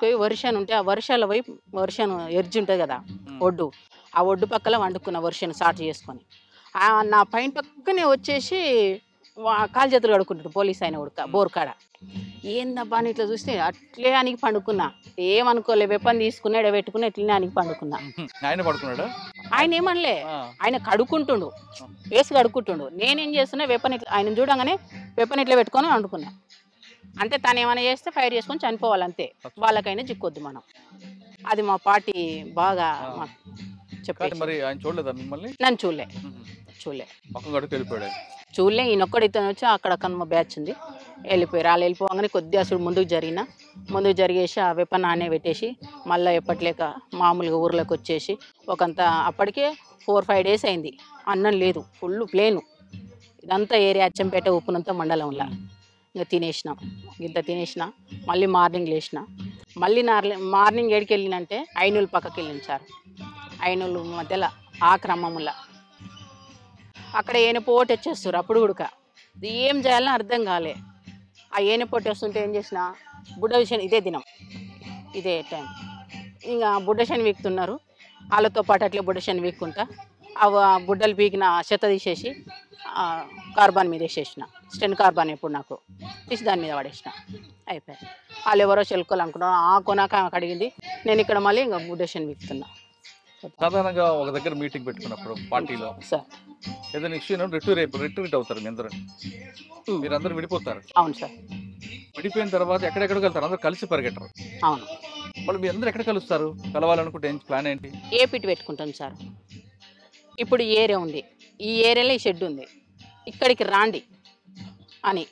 పోయి వర్షాన్ని ఉంటే ఆ వర్షాల వైపు వర్షాన్ని ఎర్జి ఉంటుంది కదా ఒడ్డు, ఆ ఒడ్డు పక్కల వండుకున్న వర్షాన్ని సాటు చేసుకొని నా పైన పక్కనే వచ్చేసి కాలు చేతులు కడుక్కుంటాడు పోలీస్ ఆయన ఉడక బోర్కాడ. ఏందబ్బా అని ఇట్లా చూస్తే అట్లే అనికి పండుకున్నా. ఏమనుకోలే, వెపన్ తీసుకున్నా ఎడబెట్టుకున్నా ఇట్లనే అనికి పండుకున్నా. ఆయన ఏమనలే, ఆయన కడుక్కుంటుండు, వేసి కడుక్కుంటుండు. నేనేం చేస్తున్నా వెపన్ ఇట్లా ఆయన చూడంగానే వెపన్ ఇట్లా పెట్టుకొని వండుకున్నా. అంతే, తను ఏమైనా చేస్తే ఫైర్ చేసుకొని చనిపోవాలంతే, వాళ్ళకైనా చిక్కొద్దు మనం. అది మా పార్టీ బాగా చెప్పారు. నన్ను చూడలే. చూడలే, ఈయనొక్కడితో వచ్చి అక్కడ మా బ్యాచ్ ఉంది, వెళ్ళిపోయారు. వాళ్ళు వెళ్ళిపోగానే కొద్దిగా అసలు ముందుకు జరిగేసి ఆ వెపన్ ఆనే పెట్టేసి మళ్ళీ ఎప్పట్లేక మామూలుగా ఊర్లోకి వచ్చేసి ఒకంత అప్పటికే 4-5 డేస్ అయింది. అన్నం లేదు, ఫుల్ ప్లేను. ఇదంతా ఏరియా అచ్చంపేట ఉప్పునంత మండలంలో. ఇంకా తినేసినాం, ఇంత తినేసిన. మళ్ళీ మార్నింగ్ లేచిన. మళ్ళీ మార్నింగ్ ఏడికి వెళ్ళినంటే ఐనూలు పక్కకి వెళ్ళింది సార్. ఐనూలు మధ్యలో ఆ క్రమంలో అక్కడ ఏనపోటు వచ్చేస్తారు. అప్పుడు ఉడక ఏం చేయాలని అర్థం కాలే. ఆ ఏనపోటు వస్తుంటే ఏం చేసిన, బుడ్డ విషయం ఇదే దినం, ఇదే టైం, ఇంకా బుడ్డశని వీక్తున్నారు. వాళ్ళతో పాటు అట్లే బుడ్డశని వీక్కుంటా ఆ బుడ్డలు పీకిన చెత్త తీసేసి కార్బాన్ మీద వేసేసిన. స్టెన్ కార్బాన్ ఎప్పుడు నాకు తీసి దాని మీద పడేసిన. అయిపోయాయి. వాళ్ళు ఎవరో చెలుకోవాలి అనుకున్నారు. ఆ కొనాక అడిగింది. నేను ఇక్కడ మళ్ళీ ఇంకా బుడ్డశని వీక్తున్నా. సాధారణంగా ఒక దగ్గర మీటింగ్ పెట్టుకున్నప్పుడు పార్టీలో సార్ ఏదైనా ఇష్యూ రిట్రీట్ అవుతారు మీరందరూ విడిపోతారు. అవును సార్. విడిపోయిన తర్వాత ఎక్కడెక్కడికి వెళ్తారు, అందరూ కలిసి పరిగెట్టరు. అవును. వాళ్ళు మీ అందరూ ఎక్కడ కలుస్తారు, కలవాలనుకుంటే ప్లాన్ ఏంటి? ఏ పిట్ పెట్టుకుంటాం సార్. ఇప్పుడు ఈ ఏరియా ఉంది, ఈ ఏరియాలో ఈ షెడ్ ఉంది, ఇక్కడికి రాండి అని,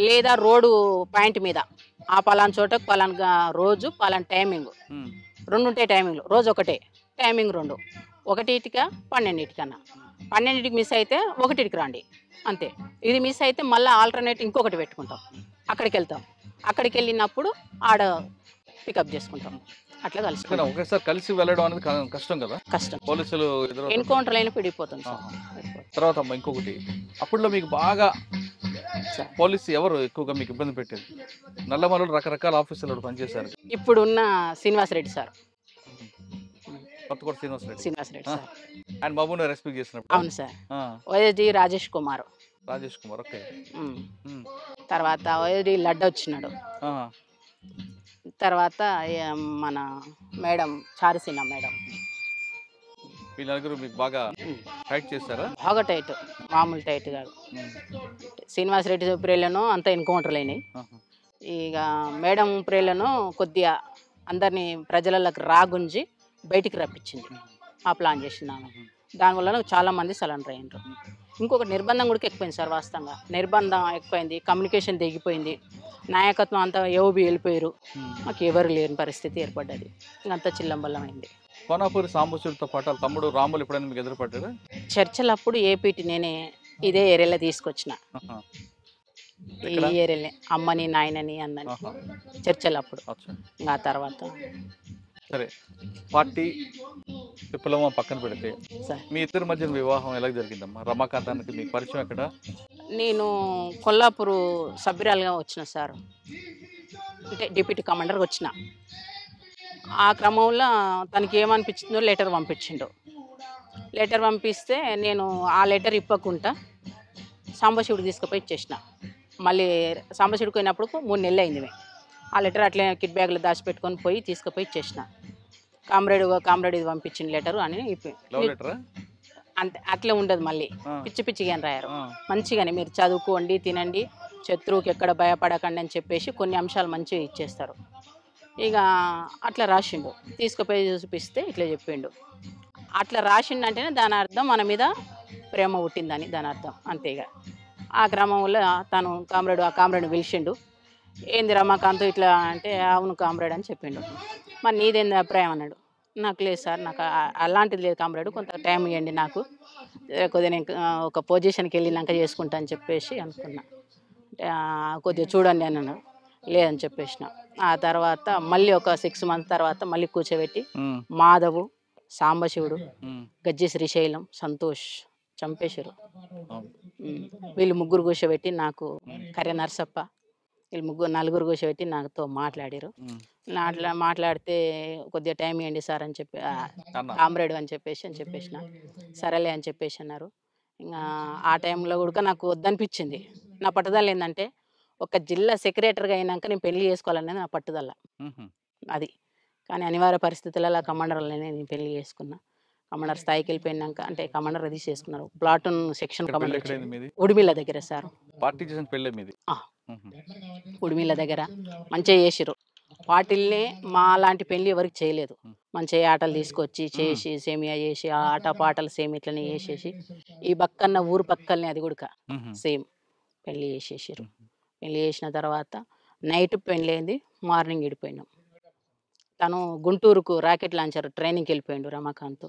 లేదా రోడ్డు పాయింట్ మీద ఆ పలానా చోటకు పలానా రోజు పలానా టైమింగ్ 2 ఉంటాయి. టైమింగ్లు రోజు ఒకటే టైమింగ్ 2, 1టికా 12టికన్నా. 12టికి మిస్ అయితే 1టికి రండి అంతే. ఇది మిస్ అయితే మళ్ళీ ఆల్టర్నేట్ ఇంకొకటి పెట్టుకుంటాం, అక్కడికి వెళ్తాం. అక్కడికి వెళ్ళినప్పుడు ఆడ పికప్ చేసుకుంటాం. అట్లా కలిసి ఒకేసారి కలిసి వెళ్ళడం అనేది కష్టం కదా, కష్టం. పోలీసులు ఎన్కౌంటర్ అయినా పిడిపోతుంది సార్. తర్వాత ఇంకొకటి, అప్పుడులో మీకు బాగా పోలీసు ఎవరు ఎక్కువగా మీకు ఇబ్బంది పెట్టేది? నల్లమలలో రకరకాల ఆఫీసులు పనిచేశారు. ఇప్పుడున్న శ్రీనివాసరెడ్డి సార్, కొత్తకోట శ్రీనివాసరెడ్డి సార్, ఆయన బాబుని రెస్పెక్ట్ చేసినప్పుడు. అవును సార్. వైఎస్డి రాజేష్ కుమార్, ఓకే. తర్వాత వైఎస్డి లడ్డ వచ్చినాడు. తర్వాత మన మేడం చారుసీన మేడం, వీళ్ళందరూ మీకు బాగా టైట్ చేస్తారా? బాగా టైట్, మామూలు టైట్ కాదు. శ్రీనివాసరెడ్డి ప్రేలను అంతా ఎన్కౌంటర్లు అయినాయి. ఇక మేడం ప్రేలను కొద్దిగా అందరినీ ప్రజలకు రాగుంజి బయటికి రప్పించింది. ఆ ప్లాన్ చేసినాను. దానివల్ల చాలామంది సరెండర్ అయ్యారు. ఇంకొక నిర్బంధం కూడా ఎక్కువైంది సార్. వాస్తవంగా నిర్బంధం ఎక్కువైంది, కమ్యూనికేషన్ తెగిపోయింది, నాయకత్వం అంతా ఏఓబి వెళ్ళిపోయారు. మాకు ఎవరు లేని పరిస్థితి ఏర్పడ్డది. ఇంకంతా చిల్లంబల్లమైంది. కోనాపూరి సాంబశివుడితో పాటు తమ్ముడు రాములు ఎప్పుడైనా మీకు ఎదురుపడ్డారు? చర్చలప్పుడు ఏపీటీ నేనే ఇదే ఏరియాలో తీసుకొచ్చిన. ఈ ఏరియాలో అమ్మని నాయనని అన్నని చర్చలప్పుడు. ఇంకా తర్వాత సరే, పార్టీ విప్లవం పక్కన పెడితే మీ ఇద్దరి మధ్య వివాహం ఎలా జరిగిందమ్మా? రమాకాంతానికి మీకు పరిచయం ఎక్కడ? నేను కొల్లాపూర్ సభ్యురాలుగా వచ్చిన సార్, అంటే డిప్యూటీ కమాండర్గా వచ్చిన. ఆ క్రమంలో తనకి ఏమనిపించిందో లెటర్ పంపించిండు. లెటర్ పంపిస్తే నేను ఆ లెటర్ ఇప్పకుండా సాంబశివుడికి తీసుకుపోయి ఇచ్చేసిన. మళ్ళీ సాంబశివుడికి పోయినప్పుడు 3 నెలలు అయింది. ఆ లెటర్ అట్లే కిట్ బ్యాగ్లో దాచిపెట్టుకొని పోయి తీసుకుపోయి ఇచ్చేసిన. కామ్రేడ్ ఇది పంపించిన లెటరు అని. అంతే, అట్లే ఉండదు. మళ్ళీ పిచ్చిగా రాయారు. మంచిగానే మీరు చదువుకోండి, తినండి, శత్రువుకి ఎక్కడ భయపడకండి అని చెప్పేసి కొన్ని అంశాలు మంచిగా ఇచ్చేస్తారు. ఇక అట్లా రాసిండు. తీసుకుపోయి చూపిస్తే ఇట్లా చెప్పిండు. అట్లా రాసిండంటేనే దాని అర్థం మన మీద ప్రేమ పుట్టిందని దాని అర్థం. అంతేగా. ఆ క్రమంలో తను కామ్రేడ్ పిలిచిండు. ఏంది రమాకాంత్ ఇట్లా అంటే, అవును కామ్రేడ్ అని చెప్పిండు. మరి నీదేంది అభిప్రాయం అన్నాడు. నాకు లేదు సార్, నాకు అలాంటిది లేదు కామ్రేడ్, కొంత టైం ఇవ్వండి నాకు, కొద్దిగా నేను ఒక పొజిషన్కి వెళ్ళినాక చేసుకుంటా అని చెప్పేసి అనుకున్నా. కొద్దిగా చూడండి అన్నాడు. లేదని చెప్పేసిన. ఆ తర్వాత మళ్ళీ ఒక 6 months తర్వాత మళ్ళీ కూర్చోబెట్టి మాధవు, సాంబశివుడు, గజ్జి శ్రీశైలం, సంతోష్ చంపేశారు. వీళ్ళు 3 కూర్చోబెట్టి నాకు కర్య నరసప్ప, వీళ్ళు 4 కూర్చోబెట్టి నాతో మాట్లాడారు. మాట్లాడితే కొద్దిగా టైం ఇవ్వండి సార్ అని చెప్పి, కామ్రేడ్ అని చెప్పేసిన. సరేలే అని చెప్పేసి అన్నారు. ఇంకా ఆ టైంలో కూడా నాకు వద్దనిపించింది. నా పట్టుదల ఏంటంటే, ఒక జిల్లా సెక్రటరీగా అయినాక నేను పెళ్లి చేసుకోవాలనేది నా పట్టుదల అది. కానీ అనివార్య పరిస్థితులలో కమాండర్లనే నేను పెళ్లి చేసుకున్నా. కమాండర్ స్థాయికి వెళ్ళిపోయినాక, అంటే కమాండర్ అది చేసుకున్నారు. ప్లాటూన్ సెక్షన్ కమాండర్ ఉడిమిల్ల దగ్గర సార్. పార్టీ చేసిన పెళ్ళే మీది? ఉడిమిల్ల దగ్గర మంచిగా చేసిరు. వాటిల్నే మా లాంటి పెళ్లి ఎవరికి చేయలేదు. మంచిగా ఆటలు తీసుకొచ్చి చేసి సేమియా చేసి ఆ ఆట పాటలు సేమ్ ఇట్లనే చేసేసి ఈ పక్కన ఊరు పక్కనే అది కూడా సేమ్ పెళ్లి చేసేసారు. పెళ్లి చేసిన తర్వాత నైట్ పెళ్ళైంది, మార్నింగ్ విడిపోయినాం. తను గుంటూరుకు రాకెట్ లాంచర్ ట్రైనింగ్కి వెళ్ళిపోయిండు రమాకాంత్.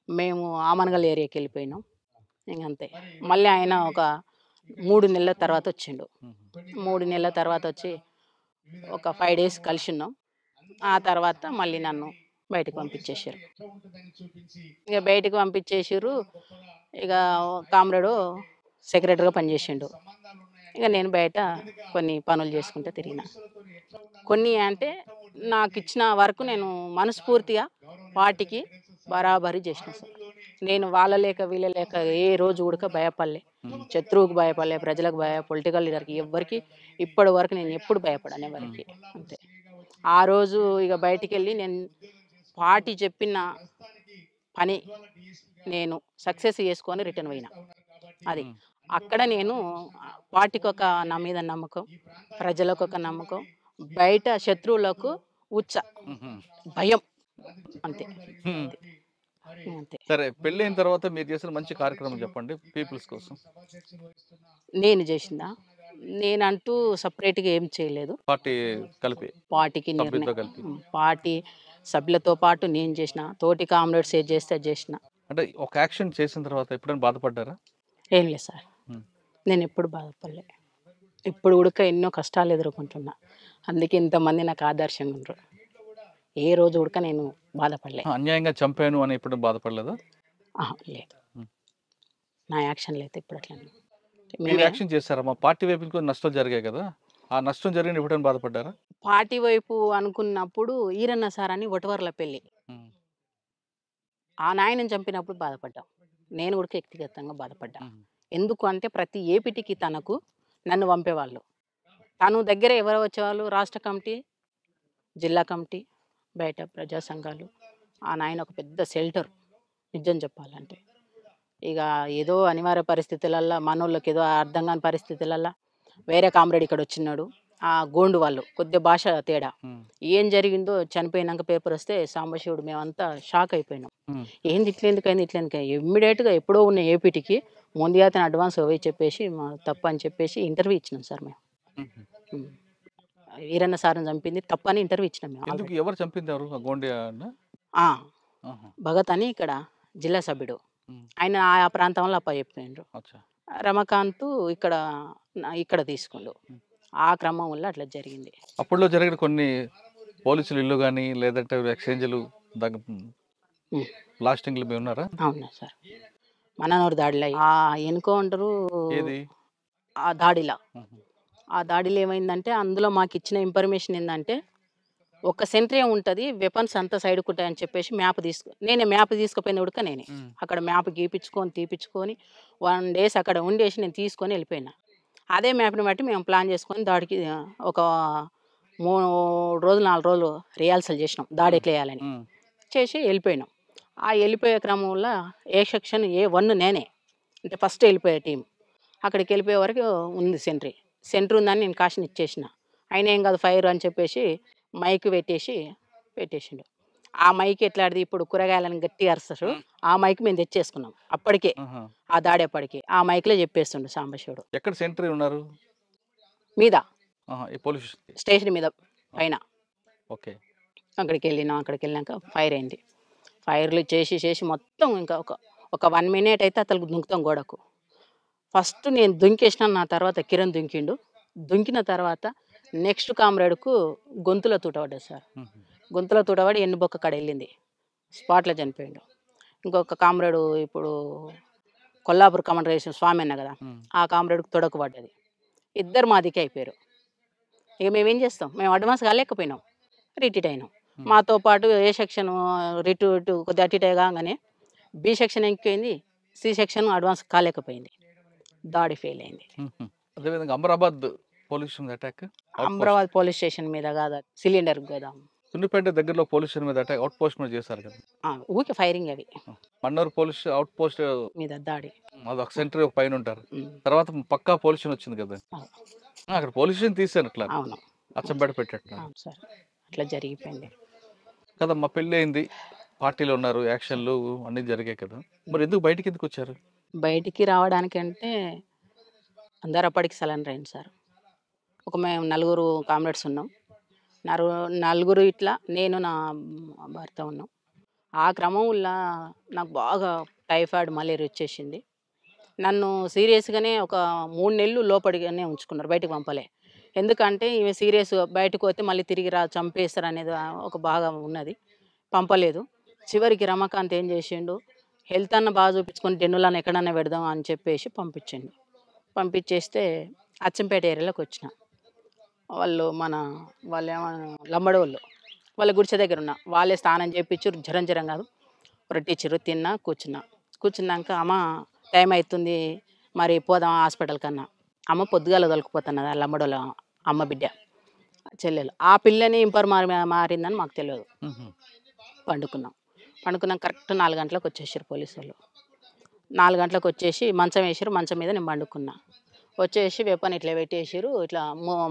మేము ఆమనగల్ ఏరియాకి వెళ్ళిపోయినాం. ఇంకంతే. మళ్ళీ ఆయన ఒక 3 నెలల తర్వాత వచ్చిండు. 3 నెలల తర్వాత వచ్చి ఒక 5 డేస్ కలిసి ఉన్నాం. ఆ తర్వాత మళ్ళీ నన్ను బయటకు పంపించేసారు. ఇక బయటకు పంపించేసారు. ఇక కామ్రేడు సెక్రటరీగా పనిచేసిండు. ఇక నేను బయట కొన్ని పనులు చేసుకుంటే తిరిగిన. కొన్ని అంటే నాకు ఇచ్చిన వరకు నేను మనస్ఫూర్తిగా వాటికి బరాబరి చేసిన సార్. నేను వాళ్ళ లేక వీళ్ళ లేక ఏ రోజు కూడా భయపడలే. శత్రువుకు భయపడలే, ప్రజలకు పొలిటికల్ లీడర్కి ఎవరికి ఇప్పటి వరకు నేను ఎప్పుడు భయపడాను ఎవరికి. అంతే. ఆ రోజు ఇక బయటికి వెళ్ళి నేను పార్టీ చెప్పిన పని నేను సక్సెస్ చేసుకొని రిటర్న్ పోయినా. అది అక్కడ నేను పార్టీకి ఒక నా మీద నమ్మకం, ప్రజలకు ఒక నమ్మకం, బయట శత్రువులకు భయం. అంతే. అంతే. సరే, పెళ్ళైన తర్వాత మీరు చేసిన మంచి కార్యక్రమం చెప్పండి పీపుల్స్ కోసం. నేను చేసిందా? నేనంటూ సపరేట్గా ఏం చేయలేదు. పార్టీ కలిపి పార్టీకి పార్టీ సభ్యులతో పాటు నేను చేసిన, తోటి కామ్రేడ్స్ ఏది చేస్తే అది చేసిన. అంటే ఒక యాక్షన్ చేసిన తర్వాత ఎప్పుడైనా బాధపడ్డారా? ఏం లేదు సార్, నేను ఎప్పుడు బాధపడలే. ఇప్పుడు కూడా ఎన్నో కష్టాలు ఎదుర్కొంటున్నా. అందుకే ఇంతమంది నాకు ఆదర్శంగా ఉండరు. ఏ రోజు కూడా నేను బాధపడలే. అన్యాయంగా చంపాను అని ఎప్పుడు బాధపడలేదా? లేదు, నా యాక్షన్లు అయితే ఇప్పుడు అట్లా. మీరు యాక్షన్ చేశారా? మా పార్టీ వైపు నుంచి నష్టం జరిగాయి కదా, ఆ నష్టం జరిగిన ఎప్పుడైనా బాధపడ్డారా? పార్టీ వైపు అనుకున్నప్పుడు ఈరన్న సార్ అని ఒటవర్ల పెళ్ళి, ఆ నాయనని చంపినప్పుడు బాధపడ్డాం. నేను కూడా వ్యక్తిగతంగా బాధపడ్డా. ఎందుకు అంటే ప్రతి ఏపీటీకి తనకు నన్ను పంపేవాళ్ళు. తను దగ్గర ఎవరు వచ్చేవాళ్ళు? రాష్ట్ర కమిటీ, జిల్లా కమిటీ, బయట ప్రజా సంఘాలు. ఆ నాయన ఒక పెద్ద షెల్టర్ నిజం చెప్పాలంటే. ఇక ఏదో అనివార్య పరిస్థితులల్లో మనోళ్ళకి ఏదో అర్థం కాని పరిస్థితులల్లో వేరే కామ్రేడ్ ఇక్కడ వచ్చినాడు. ఆ గోండు వాళ్ళు కొద్దిగా భాష తేడా. ఏం జరిగిందో చనిపోయినాక పేపర్ వస్తే సాంబశివుడు మేమంతా షాక్ అయిపోయినాం. ఏంది ఇట్లేందుకైంది ఇట్లేందుకైంది. ఇమ్మీడియట్గా ఎప్పుడో ఉన్న ఏపీటీకి ముందుగా అతను అడ్వాన్స్ పోయి చెప్పేసి మా తప్పు అని చెప్పేసి ఇంటర్వ్యూ ఇచ్చినాం సార్ మేము. ఈరన్న సార్ని చంపింది తప్పని ఇంటర్వ్యూ ఇచ్చినాం మేము. ఎవరు చంపింది? భగత్ అని ఇక్కడ జిల్లా సభ్యుడు, ఆయన ఆ ప్రాంతంలో అప్పచెప్పిండ్రు. రమాకాంత్ ఇక్కడ తీసుకుండు. ఆ క్రమం వల్ల అట్లా జరిగింది. అప్పట్లో జరిగిన కొన్ని పోలీసులు ఇల్లు కానీ లేదంటే ఎక్స్చేంజ్లు బ్లాస్టింగ్లు మీ ఉన్నారా? అవునా సార్, మననూరు దాడిలో ఎన్కౌంటరు ఆ దాడిలో ఏమైందంటే అందులో మాకు ఇచ్చిన ఇన్ఫర్మేషన్ ఏంటంటే ఒక సెంట్రీ ఉంటుంది, వెపన్స్ అంతా సైడ్కు ఉంటాయని చెప్పేసి నేనే మ్యాప్ తీసుకుపోయింది ఉడక నేనే. అక్కడ మ్యాప్ తీపించుకొని 1 days అక్కడ ఉండేసి నేను తీసుకొని వెళ్ళిపోయినా. అదే మ్యాప్ని బట్టి మేము ప్లాన్ చేసుకొని దాడికి ఒక 3 రోజులు 4 రోజులు రిహార్సల్ చేసినాం, దాడి ఎట్లా వేయాలని చేసి వెళ్ళిపోయినాం. ఆ వెళ్ళిపోయే క్రమంలో ఏ సెక్షన్ A1 నేనే, అంటే ఫస్ట్ వెళ్ళిపోయే టీం. అక్కడికి వెళ్ళిపోయే వరకు ఉంది సెంటర్ ఉందని నేను కాషన్ ఇచ్చేసిన. ఆయన ఏం కాదు ఫైర్ అని చెప్పేసి మైక్ పెట్టేసిండు. ఆ మైక్ ఎట్లాంటిది, ఇప్పుడు కూరగాయలను గట్టిగా అరుస్తారు, ఆ మైక్ మేము తెచ్చేసుకున్నాం అప్పటికే. ఆ దాడేపటికి ఆ మైక్లో చెప్పేస్తుండు సాంబశివుడు. ఎక్కడ సెంటర్ ఉన్నారు? మీద పోలీస్ స్టేషన్ మీద పైన. ఓకే. అక్కడికి వెళ్ళినాక ఫైర్ అయింది. ఫైర్లు చేసి మొత్తం ఇంకా ఒక 1 minute అయితే అతను దుంకుతాం గోడకు. ఫస్ట్ నేను దుంకేసిన, నా తర్వాత కిరణ్ దుంకిన తర్వాత నెక్స్ట్ కామ్రేడ్కు గొంతులో తూటపడ్డది సార్. గొంతులో తూటపడి ఎన్నుబొక్క కాడ వెళ్ళింది, స్పాట్లో చనిపోయిండు. ఇంకొక కామ్రేడు ఇప్పుడు కొల్లాపూర్ కమాండరేషన్ స్వామి అన్న కదా, ఆ కామ్రేడ్కు తొడకు పడ్డది. ఇద్దరు మాదికే అయిపోయారు. ఇక మేమేం చేస్తాం, మేము అడ్వాన్స్ కాలేకపోయినాం, రిటీట్ అయినాం. మాతో పాటు ఏ సెక్షన్ రిటు కొద్దిగా అటు ఇటు కాగానే B సెక్షన్ ఎక్కిపోయింది, C సెక్షన్ అడ్వాన్స్ కాలేకపోయింది, దాడి ఫెయిల్ అయింది. అదేవిధంగా అమరాబాద్ పోలీస్ స్టేషన్ మీద కాదు, సిలిండర్ కదా, సున్నిపేట దగ్గరలో పోలీస్ స్టేషన్ మీద అటాక్, అవుట్ పోస్ట్ మీద చేశారు కదా, ఊకే ఫైరింగ్. అవి మన్నూరు పోలీస్ అవుట్ పోస్ట్ మీద దాడి, అది ఒక సెంటర్ పైన ఉంటారు. తర్వాత పక్కా పోలీస్ స్టేషన్ వచ్చింది కదా, అక్కడ పోలీస్ స్టేషన్ తీసారు అట్లా. అవును, అచ్చంపేట పెట్టేట్టున్నారు అవును సార్, అట్లా జరిగిపోయింది. కదమ్మా. పెళ్ళి అయింది, పార్టీలు ఉన్నారు, యాక్షన్లు అన్నీ జరిగాయి కదా, మరి ఎందుకు బయటికి ఎందుకు వచ్చారు? బయటికి రావడానికంటే అందరు అప్పటికి సలన్ అయింది సార్. మేము నలుగురు కామ్రేడ్స్ ఉన్నాం. నలుగురు ఇట్లా నేను నా భర్త ఉన్నాం. ఆ క్రమంలో నాకు బాగా టైఫాయిడ్ మలేరియా వచ్చేసింది. నన్ను సీరియస్గానే ఒక 3 నెలలు లోపడిగానే ఉంచుకున్నారు, బయటకు పంపలే. ఎందుకంటే ఈమె సీరియస్, బయటకు పోతే మళ్ళీ తిరిగి చంపేస్తారు అనేది ఒక బాగా ఉన్నది, పంపలేదు. చివరికి రమాకాంత్ ఏం చేసిండు, హెల్త్ అన్న బాగా చూపించుకొని డెన్నులను ఎక్కడన్నా పెడదాం అని చెప్పేసి పంపించిండు. పంపించేస్తే అచ్చంపేట ఏరియాలోకి వచ్చిన. వాళ్ళు లంబడి వాళ్ళ గుడిసె దగ్గర ఉన్న వాళ్ళే స్నానం చేయించారు, జ్వరం కాదు, రొట్టిచ్చారు, తిన్నా, కూర్చున్నాక అమ్మ టైం అవుతుంది మరి పోదాం హాస్పిటల్ కన్నా. అమ్మ పొద్దుగాల తొలకపోతున్నది, ఆ లంబడోళ్ళ అమ్మ బిడ్డ చెల్లెలు. ఆ పిల్లని ఇంపర్ మారిందని మాకు తెలియదు. పండుకున్నాం కరెక్ట్ 4 గంటలకు వచ్చేసారు పోలీసు వాళ్ళు. 4 గంటలకు వచ్చేసి మంచం వేసారు, మంచం మీద నేను పండుకున్నా. వచ్చేసి వెపన్ ఇట్లా పెట్టేసారు, ఇట్లా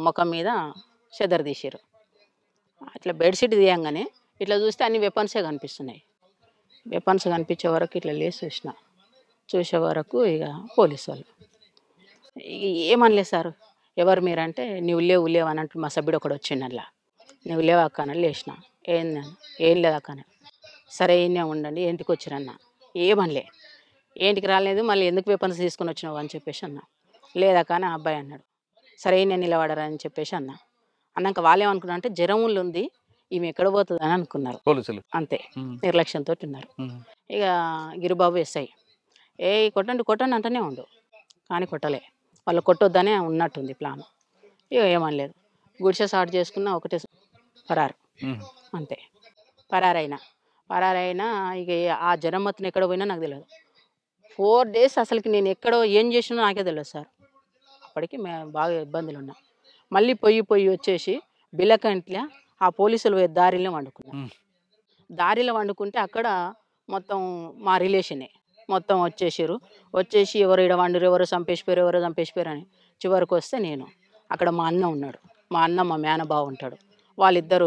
ముఖం మీద చెదర్ తీసారు. ఇట్లా బెడ్షీట్ తీయంగానే ఇట్లా చూస్తే అన్ని వెపన్సే కనిపిస్తున్నాయి. వెపన్స్ కనిపించే వరకు ఇట్లా లేచి చూసే వరకు ఇక పోలీసు వాళ్ళు ఏమనలేదు సార్. ఎవరు మీరంటే నువ్వు లేవు అని అంటే మా సభ్యుడు ఒకడు వచ్చిండు. అట్లా నువ్వు లేవు అక్క అని లేచిన. ఏం లేదు అక్క. సరే ఈయనే ఉండండి, ఇంటికి వచ్చిరన్న. ఏమనలే, ఏంటికి రాలేదు, మళ్ళీ ఎందుకు వెపన్స్ తీసుకొని వచ్చినావు అని చెప్పేసి అన్న. లేదక్క అని అబ్బాయి అన్నాడు. సరే నేను నిలబడరా అని చెప్పేసి అన్నాక వాళ్ళు ఏమనుకున్నారు అంటే జ్వరం ఉంది, ఈమె ఎక్కడ పోతుంది అని అనుకున్నారు పోలీసులు. అంతే, నిర్లక్ష్యంతో ఉన్నారు. ఇక గిరిబాబు ఎస్ఐ కొట్టండి అంటూనే ఉండు, కానీ కొట్టలే. వాళ్ళు కొట్టొద్దనే ఉన్నట్టుంది ప్లాన్. ఇక ఏమనలేదు, గుడిసె స్టార్ట్ చేసుకున్న ఒకటే పరారు, అంతే. పరారైనా ఇక ఆ జ్వరం మొత్తం ఎక్కడ పోయినా నాకు తెలియదు. 4 days అసలుకి నేను ఎక్కడో ఏం చేసినా నాకే తెలియదు సార్. అప్పటికి మేము బాగా ఇబ్బందులు ఉన్నాం. మళ్ళీ పొయ్యి వచ్చేసి బిల్లకంట్ల ఆ పోలీసులు దారిలో వండుకున్నాం. దారిలో వండుకుంటే అక్కడ మొత్తం మా రిలేషనే మొత్తం వచ్చేసి ఎవరు ఇక్కడ వండరు, ఎవరు చంపేసిపోయారు అని. చివరికి వస్తే నేను అక్కడ మా అన్న ఉన్నాడు, మా మేనబావ ఉంటాడు. వాళ్ళిద్దరు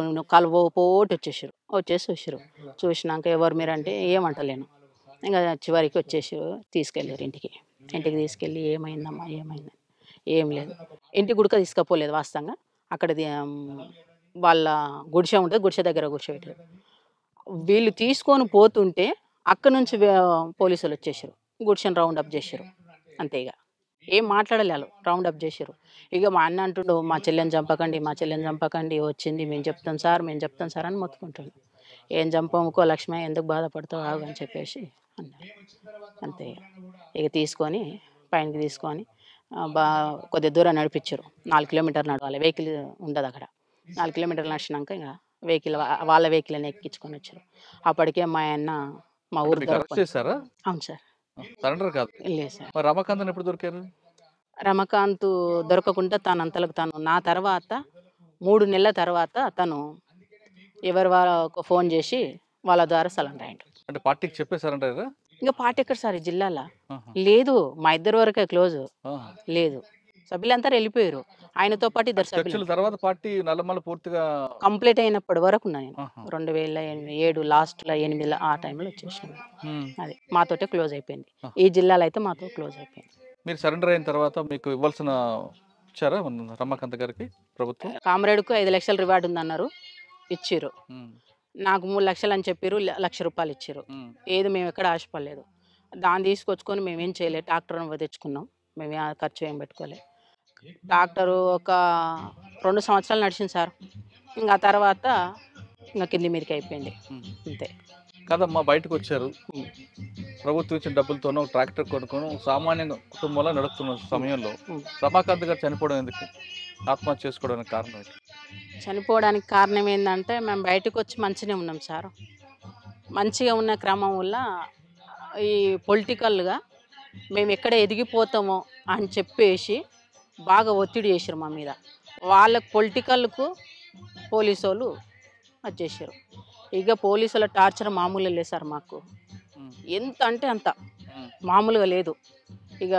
పోటు వచ్చేసారు. చూసినాక ఎవరు మీరంటే ఏమంటలేను. ఇంకా చివరికి తీసుకెళ్ళారు ఇంటికి తీసుకెళ్ళి ఏమైందమ్మా ఏం లేదు. ఇంటికి గుడక తీసుకుపోలేదు వాస్తవంగా. అక్కడ వాళ్ళ గుడిసె ఉంటుంది, గుడిసె దగ్గర కూర్చోబెట్టారు. వీళ్ళు తీసుకొని పోతుంటే అక్కడ నుంచి పోలీసులు వచ్చేసారు, గుడిసెని రౌండప్ చేశారు. అంతే, ఇక ఏం మాట్లాడలేదు, రౌండప్ చేశారు. ఇక మా అన్న అంటుండు, మా చెల్లెని చంపకండి, వచ్చింది మేము చెప్తాం సార్ అని మొత్తుకుంటుండు. ఏం చంపముకో లక్ష్మి, ఎందుకు బాధపడతావు ఆగు అని చెప్పేసి అన్నారు. అంతే, ఇక తీసుకొని పైనకి తీసుకొని కొద్ది దూరం నడిపించారు. 4 కిలోమీటర్లు నడవాలి, వెహికల్ ఉండదు అక్కడ. 4 కిలోమీటర్లు నడిచినాక ఇక వాళ్ళ వెహికల్ ఎక్కించుకొని వచ్చారు. అప్పటికే మా అన్న మా ఊరు చేశారా? అవును సార్. సరెండర్ కాదు. లేదు సార్. రమాకాంత్ ఎప్పుడు దొరికారు? రమాకాంత్ దొరకకుండా తనంతలకు తను నా తర్వాత 3 నెలల తర్వాత తను ఎవరు వాళ్ళకు ఫోన్ చేసి వాళ్ళ ద్వారా సరెండర్ అయ్యాడు. అంటే పార్టీకి చెప్పేసారంట. ఇంకా పార్టీ ఎక్కడ సార్ జిల్లాలో లేదు, మా ఇద్దరు వరకే క్లోజ్, లేదు సభ్యులంతా వెళ్ళిపోయారు. ఆయనతో పాటు 2 సభ్యులు. తర్వాత పార్టీ నల్లమల్ల పూర్తిగా కంప్లీట్ అయినప్పటి వరకు ఉన్నా నేను. 2007 లాస్ట్లో 8 ఆ టైంలో వచ్చేసాను. అది మాతోటే క్లోజ్ అయిపోయింది. ఈ జిల్లాలో అయితే మాతో క్లోజ్ అయిపోయింది. మీరు సరెండర్ అయిన తర్వాత మీకు ఇవ్వాల్సిన ఇచ్చారా రమాకాంత్ గారికి ప్రభుత్వం? కామ్రేడ్కు 5 లక్షల రివార్డు ఉందన్నారు, ఇచ్చిర్రు. నాకు 3 లక్షలు అని చెప్పారు, 1 లక్ష రూపాయలు ఇచ్చారు. ఏది మేము ఎక్కడ ఆశపడలేదు. దాన్ని తీసుకొచ్చుకొని మేమేం చేయలేదు, ట్రాక్టర్ తెచ్చుకున్నాం, మేమే ఖర్చు ఏం పెట్టుకోలేదు. ట్రాక్టరు ఒక 2 సంవత్సరాలు నడిచింది సార్. ఇంకా తర్వాత ఇంకా కింది మీదకి అయిపోయింది, అంతే. కదమ్మా, బయటకు వచ్చారు, ప్రభుత్వం ఇచ్చిన డబ్బులతోనూ ట్రాక్టర్ కొనుక్కొని సామాన్య కుటుంబంలో నడుస్తున్న సమయంలో రమాకాంత్ గారు చనిపోవడం ఎందుకు, ఆత్మహత్య చేసుకోవడానికి కారణం ఏంటి? చనిపోవడానికి కారణం ఏంటంటే మేము బయటకు వచ్చి మంచిగా ఉన్నాం సార్. మంచిగా ఉన్న క్రమం వల్ల ఈ పొలిటికల్గా మేము ఎక్కడ ఎదిగిపోతామో అని చెప్పేసి బాగా ఒత్తిడి చేశారు మా మీద. వాళ్ళకు పొలిటికల్కు పోలీసు వాళ్ళు వచ్చేసారు. ఇక పోలీసుల టార్చర్ మామూలుగా లేదు సార్ మాకు, ఎంత అంటే అంత మామూలుగా లేదు. ఇక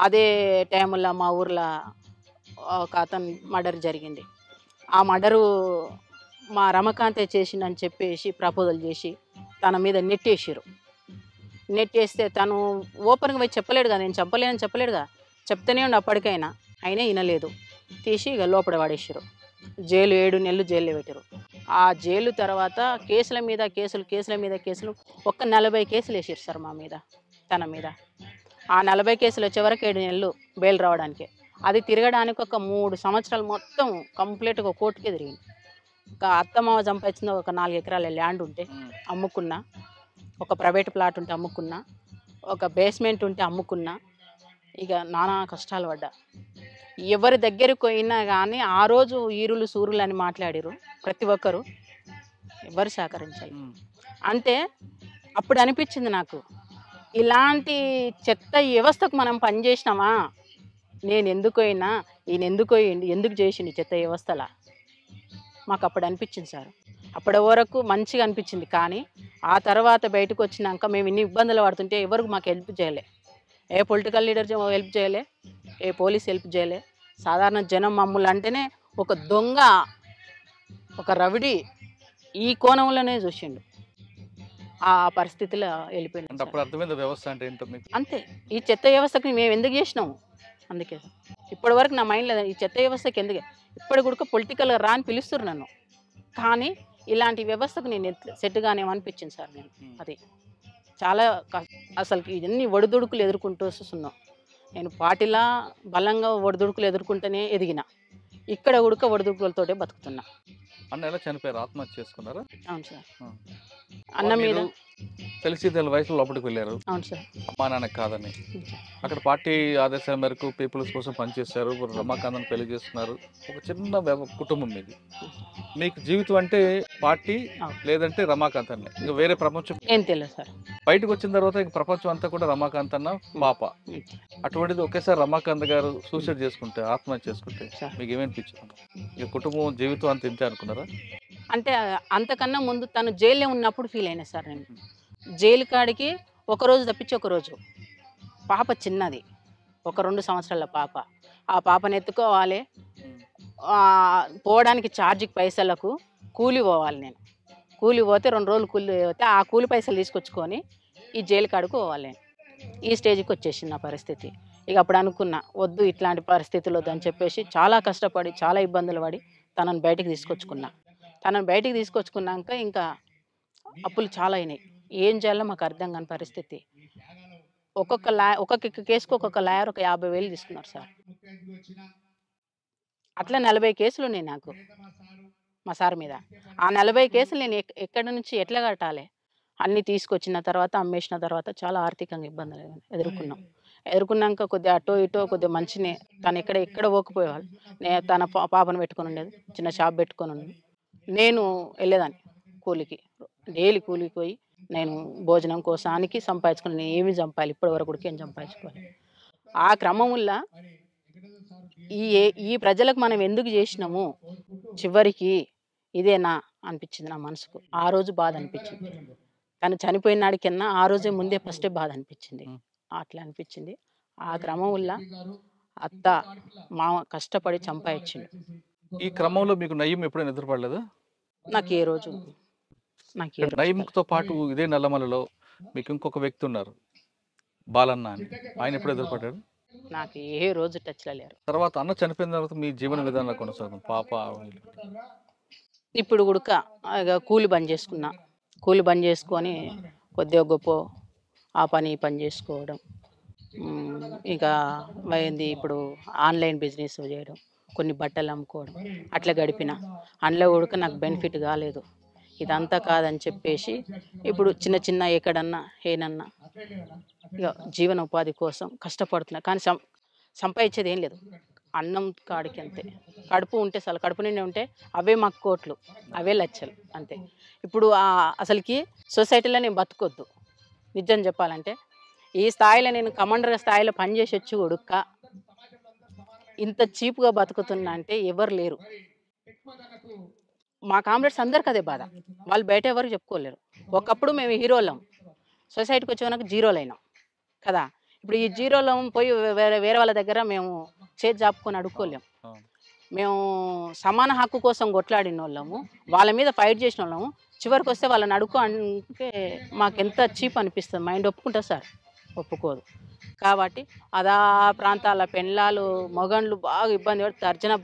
అదే టైంలో మా ఊర్లో ఒక అతను మర్డర్ జరిగింది. ఆ మర్డరు మా రమకాంతే చేసిందని చెప్పేసి ప్రపోజల్ చేసి తన మీద నెట్టేసారు. నెట్టేస్తే తను ఓపెన్గా పోయి చెప్పలేడు కదా, నేను చెప్పలేనని చెప్పలేడుగా, చెప్తూనే ఉండి అప్పటికైనా అయినా వినలేదు. తీసి ఇక లోపల పడేసారు. జైలు 7 నెలలు జైల్లో పెట్టారు. ఆ జైలు తర్వాత కేసుల మీద కేసులు ఒక్క 40 కేసులు వేసారు సార్ మా మీద, తన మీద. ఆ 40 కేసులు వచ్చే వరకు 7 నెలలు బెయిల్ రావడానికి. అది తిరగడానికి ఒక 3 సంవత్సరాలు మొత్తం కంప్లీట్గా కోర్టుకే తిరిగింది. ఒక అత్తమామ సంపాదించిన ఒక 4 ఎకరాల ల్యాండ్ ఉంటే అమ్ముకున్నా, ఒక ప్రైవేట్ ప్లాట్ ఉంటే అమ్ముకున్నా, ఒక బేస్మెంట్ ఉంటే అమ్ముకున్నా. ఇక నానా కష్టాలు పడ్డా. ఎవరి దగ్గరికి పోయినా కానీ ఆ రోజు ఈరులు సూరులు అని మాట్లాడారు ప్రతి ఒక్కరు, ఎవరు సహకరించాలి. అంటే అప్పుడు అనిపించింది నాకు, ఇలాంటి చెత్త వ్యవస్థకు మనం పనిచేసినామా, నేను ఎందుకు అయినా ఈయన ఎందుకు చేసిండు చెత్త వ్యవస్థలా, మాకు అప్పుడు అనిపించింది సార్. అప్పటి వరకు మంచిగా అనిపించింది. కానీ ఆ తర్వాత బయటకు వచ్చినాక మేము ఇన్ని ఇబ్బందులు పడుతుంటే ఎవరికి మాకు హెల్ప్ చేయలే. ఏ పొలిటికల్ లీడర్ హెల్ప్ చేయలే, ఏ పోలీస్ హెల్ప్ చేయలే. సాధారణ జనం మమ్మల్ని అంటేనే ఒక దొంగ, ఒక రవిడి ఈ కోణంలోనే చూసిండు. ఆ పరిస్థితిలో వెళ్ళిపోయింది. అప్పుడు అర్థమైంది వ్యవస్థ అంటే ఏంటో మీకు. అంతే, ఈ చెత్త వ్యవస్థకి మేము ఎందుకు చేసినాము, అందుకే ఇప్పటి వరకు నా మైండ్లో ఈ చెత్త వ్యవస్థకి ఎందుకు, ఇప్పటి కూడా పొలిటికల్గా రా అని పిలుస్తున్నారు నన్ను, కానీ ఇలాంటి వ్యవస్థకు నేను సెట్ కానేమనిపించింది సార్. నేను అది చాలా అసలు ఇవన్నీ ఒడిదుడుకులు ఎదుర్కొంటూ వస్తున్నాం. నేను పార్టీలా బలంగా ఒడిదుడుకులు ఎదుర్కొంటూనే ఎదిగిన, ఇక్కడ ఉడక ఒడిదుడుకులతోటే బతుకుతున్నా. అన్న ఎలా చనిపోయారు, ఆత్మహత్య చేసుకున్నారా? అవును సార్. అన్న మీద తెలిసి వయసులో లోపలికి వెళ్ళారు. అవును సార్. అమ్మా నాన్న కాదని అక్కడ పార్టీ ఆదేశాల మేరకు పీపుల్స్ కోసం పనిచేశారు. రమాకాంత్ పెళ్లి చేసుకున్నారు. ఒక చిన్న కుటుంబం మీది. మీకు జీవితం అంటే పార్టీ లేదంటే రమాకాంత్ అన్న, ఇంకా వేరే ప్రపంచం ఏం తెలియదు సార్. బయటకు వచ్చిన తర్వాత ఇంక ప్రపంచం అంతా కూడా రమాకాంత్ అన్న పాప. అటువంటిది ఒకేసారి రమాకాంత్ గారు సూసైడ్ చేసుకుంటే, ఆత్మహత్య చేసుకుంటే మీకు ఏమనిపించింది? ఇక కుటుంబం జీవితం అంత ఇంతే అనుకున్నారా? అంటే అంతకన్నా ముందు తను జైల్లో ఉన్నప్పుడు ఫీల్ అయినా సార్. నేను జైలు కాడికి ఒకరోజు తప్పించి ఒకరోజు, పాప చిన్నది, ఒక 2 సంవత్సరాల పాప. ఆ పాపను ఎత్తుకోవాలి, పోవడానికి ఛార్జీకి పైసలకు కూలి పోవాలి. నేను కూలి పోతే 2 రోజులు కూలి పోతే ఆ కూలి పైసలు తీసుకొచ్చుకొని ఈ జైలు కాడికి పోవాలి. ఈ స్టేజ్కి వచ్చేసింది నా పరిస్థితి. ఇక అప్పుడు అనుకున్నా, వద్దు ఇట్లాంటి పరిస్థితులు వద్దని చెప్పేసి చాలా కష్టపడి చాలా ఇబ్బందులు పడి తనను బయటికి తీసుకొచ్చుకున్నా. తనను బయటికి తీసుకొచ్చుకున్నాక ఇంకా అప్పులు చాలా అయినాయి. ఏం చేయాలో మాకు అర్థం కాని పరిస్థితి. ఒక్కొక్క కేసుకు ఒక్కొక్క లాయర్ ఒక 50,000 తీసుకున్నారు సార్. అట్లా 40 కేసులు ఉన్నాయి నాకు మా సార్ మీద. ఆ 40 కేసులు నేను ఎక్కడి నుంచి ఎట్లా కట్టాలి, అన్నీ తీసుకొచ్చిన తర్వాత అమ్మేసిన తర్వాత చాలా ఆర్థికంగా ఇబ్బందులు ఎదుర్కొన్నాక కొద్దిగా అటో ఇటో కొద్దిగా మంచినే, తను ఎక్కడ పోకపోయేవాళ్ళు. నేను తన పాపను పెట్టుకొని ఉండేది, చిన్న షాప్ పెట్టుకొని ఉండేది. నేను వెళ్ళేదాన్ని కూలికి, డైలీ కూలికి పోయి నేను భోజనం కోసానికి సంపాదించుకుని, నేను ఏమి సంపాలి ఇప్పటి వరకు కూడా ఏం సంపాదించుకోవాలి. ఆ క్రమంలో ఈ ప్రజలకు మనం ఎందుకు చేసినాము, చివరికి ఇదేనా అనిపించింది నా మనసుకు. ఆ రోజు బాధ అనిపించింది. తను చనిపోయిన నాడికన్నా ఆ రోజే ముందే ఫస్టే బాధ అనిపించింది. అట్లా అనిపించింది. ఆ క్రమంలో అత్త మామ కష్టపడి సంపాదించిండు. ఈ క్రమంలో మీకు నయ్యం ఎప్పుడైనా ఎదురుపడలేదా? నాకు ఏ రోజు నయ్యంతో పాటు ఇదే నల్లమలలో మీకు ఇంకొక వ్యక్తి ఉన్నారు, బాలన్న అని. ఆయన ఎప్పుడు ఎదురుపడ్డాడు? నాకు ఏ రోజు టచ్లో లేరు. తర్వాత అన్న చనిపోయిన తర్వాత మీ జీవన విధానంలో కొనసాగుతుంది పాప. ఇప్పుడు కూడా కూలి బంద్ చేసుకున్నా. కూలి బంద్ చేసుకొని కొద్దిగా గొప్ప ఆ పని ఈ పని చేసుకోవడం, ఇక అయింది. ఇప్పుడు ఆన్లైన్ బిజినెస్ చేయడం, కొన్ని బట్టలు అమ్ముకోవడం, అట్లా గడిపిన. అందులో కూడా నాకు బెనిఫిట్ కాలేదు. ఇదంతా కాదని చెప్పేసి ఇప్పుడు చిన్న ఎక్కడన్నా ఏనన్నా ఇక జీవన ఉపాధి కోసం కష్టపడుతున్నా. కానీ సంపాదించేది ఏం లేదు, అన్నం కాడికి అంతే. కడుపు ఉంటే చాలు, కడుపు నిండి ఉంటే అవే మాకు కోట్లు, అవే లక్షలు అంతే. ఇప్పుడు అసలుకి సొసైటీలో నేను బతకొద్దు. నిజం చెప్పాలంటే ఈ స్థాయిలో నేను కమాండర్ స్థాయిలో పనిచేసి వచ్చి ఉడుక్క ఇంత చీప్గా బతుకుతున్నా అంటే ఎవరు లేరు. మా కామ్రేడ్స్ అందరికి అదే బాధ, వాళ్ళు బయట ఎవరు చెప్పుకోలేరు. ఒకప్పుడు మేము హీరోలం, సొసైటీకి వచ్చేవరకు జీరోలు అయినాం కదా. ఇప్పుడు ఈ జీరోలో పోయి వేరే వాళ్ళ దగ్గర మేము చేతి జాపుకొని అడుక్కోలేం. మేము సమాన హక్కు కోసం కొట్లాడిన వాళ్ళము, వాళ్ళ మీద ఫైట్ చేసిన వాళ్ళము. చివరికి వస్తే వాళ్ళని అడుక్కో అంటే మాకెంత చీప్ అనిపిస్తుంది. మైండ్ ఒప్పుకుంటుంది సార్? ఒప్పుకోదు. కాబట్టి అదా ప్రాంతాల పెళ్ళాలు మగండ్లు బాగా ఇబ్బంది పడి తర్జన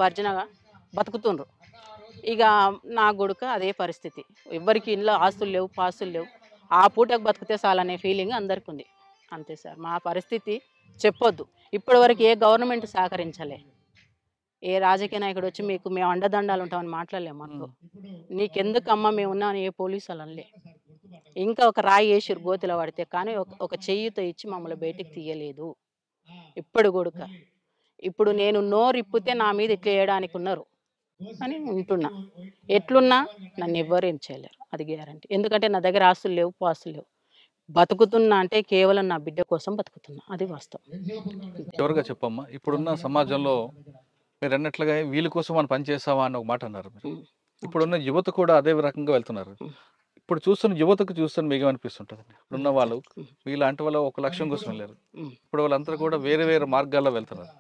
బతుకుతుండ్రు. ఇక నా కొడుకు అదే పరిస్థితి. ఎవ్వరికి ఇంట్లో ఆస్తులు లేవు, పాస్తులు లేవు. ఆ పూటకు బతికితే చాలనే ఫీలింగ్ అందరికి ఉంది. అంతే సార్ మా పరిస్థితి. చెప్పొద్దు, ఇప్పటివరకు ఏ గవర్నమెంట్ సహకరించలే. ఏ రాజకీయ నాయకుడు వచ్చి మీకు మేము అండదండాలు ఉంటామని మాట్లాడలేము. మనకు నీకెందుకమ్మా మేము ఉన్నామని ఏ పోలీసు వాళ్ళు అనలే. ఇంకా ఒక రాయి వేసిరు గోతిలో పడితే, కానీ ఒక చెయ్యితో ఇచ్చి మమ్మల్ని బయటికి తీయలేదు ఇప్పుడు కొడుక. ఇప్పుడు నేను నోరిప్పితే నా మీద ఇట్లా వేయడానికి ఉన్నారు అని ఉంటున్నా. ఎట్లున్నా నన్ను ఎవ్వరు ఏం చేయలేరు, అది గ్యారంటీ. ఎందుకంటే నా దగ్గర ఆస్తులు లేవు, పాస్తులు లేవు. బతుకుతున్నా అంటే కేవలం నా బిడ్డ కోసం బతుకుతున్నా, అది వాస్తవం. చివరిగా చెప్పమ్మా, ఇప్పుడున్న సమాజంలో మీరు అన్నట్లుగా వీళ్ళ కోసం మనం పని చేస్తామా అని ఒక మాట అన్నారు మీరు. ఇప్పుడున్న యువత కూడా అదే రకంగా వెళ్తున్నారు. ఇప్పుడు చూస్తున్న యువతకు చూస్తున్న మీకు ఏమనిపిస్తుంటుంది? ఇప్పుడున్న వాళ్ళు వీళ్ళంటి వాళ్ళు ఒక లక్ష్యం కోసం వెళ్ళారు. ఇప్పుడు వాళ్ళందరూ కూడా వేరే వేరే మార్గాల్లో వెళ్తున్నారు.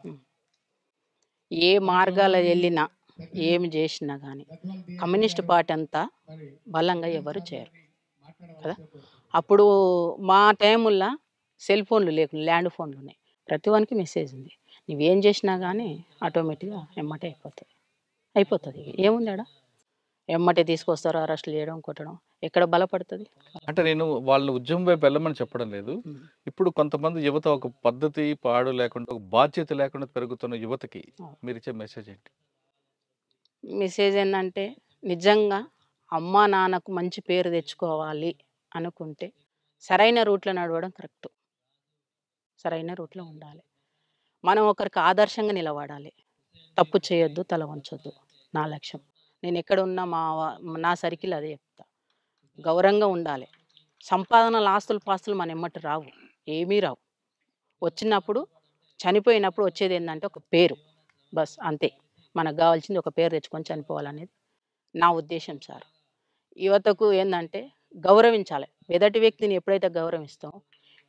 ఏ మార్గాల్లో వెళ్ళినా ఏమి చేసినా కానీ కమ్యూనిస్ట్ పార్టీ అంతా బలంగా ఎవరు చేయరు కదా. అప్పుడు మా టైముల్లో సెల్ ఫోన్లు లేకుండా ల్యాండ్ ఫోన్లు ఉన్నాయి. ప్రతి వానికి మెసేజ్ ఉంది. నువ్వేం చేసినా కానీ ఆటోమేటిక్గా ఎమ్మటే అయిపోతుంది. ఏముంది ఆడ? ఎమ్మటే తీసుకొస్తారు, అరెస్టులు చేయడం, కొట్టడం. ఎక్కడ బలపడుతుంది? అంటే నేను వాళ్ళని ఉద్యమం వైపు వెళ్ళమని చెప్పడం లేదు. ఇప్పుడు కొంతమంది యువత ఒక పద్ధతి పాడు లేకుండా, ఒక బాధ్యత లేకుండా పెరుగుతున్న యువతకి మీరు ఇచ్చే మెసేజ్ ఏంటి? మెసేజ్ ఏంటంటే, నిజంగా అమ్మా నాన్నకు మంచి పేరు తెచ్చుకోవాలి అనుకుంటే సరైన రూట్లో నడవడం కరెక్ట్. సరైన రూట్లో ఉండాలి. మనం ఒకరికి ఆదర్శంగా నిలబడాలి. తప్పు చేయొద్దు, తల వంచొద్దు. నా లక్ష్యం. నేను ఎక్కడ ఉన్నా నా సర్కిల్ అదే చెప్తా. గౌరవంగా ఉండాలి. సంపాదనలు, ఆస్తులు, పాస్తులు మన ఎమ్మటి రావు, ఏమీ రావు. వచ్చినప్పుడు చనిపోయినప్పుడు వచ్చేది ఏంటంటే ఒక పేరు, బస్ అంతే. మనకు కావాల్సింది ఒక పేరు తెచ్చుకొని చనిపోవాలనేది నా ఉద్దేశం సార్. యువతకు ఏంటంటే గౌరవించాలి. ఎదుటి వ్యక్తిని ఎప్పుడైతే గౌరవిస్తామో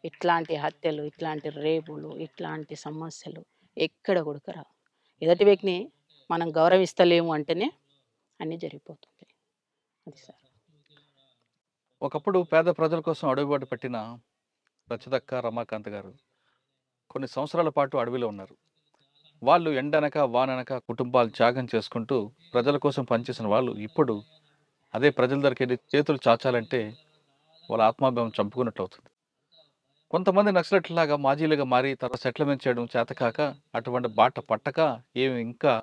ఇట్లాంటి హత్యలు, ఇట్లాంటి రేపులు, ఇట్లాంటి సమస్యలు ఎక్కడ కూడా రావు. ఎదుటి వ్యక్తిని మనం గౌరవిస్తలేము అంటేనే అన్నీ జరిగిపోతుంది. అది సార్. ఒకప్పుడు పేద ప్రజల కోసం అడుగుబాటు పెట్టిన రచితక్క, రమాకాంత్ గారు కొన్ని సంవత్సరాల పాటు అడవిలో ఉన్నారు. వాళ్ళు ఎండనక వాననక కుటుంబాలు త్యాగం చేసుకుంటూ ప్రజల కోసం పనిచేసిన వాళ్ళు ఇప్పుడు అదే ప్రజల దగ్గరికి వెళ్ళి చేతులు చాచాలంటే వాళ్ళ ఆత్మాభిమానం చంపుకున్నట్లు అవుతుంది. కొంతమంది నక్సలెట్లాగా మాజీలుగా మారి తర్వాత సెటిల్మెంట్ చేయడం చేతకాక అటువంటి బాట పట్టక ఏమి ఇంకా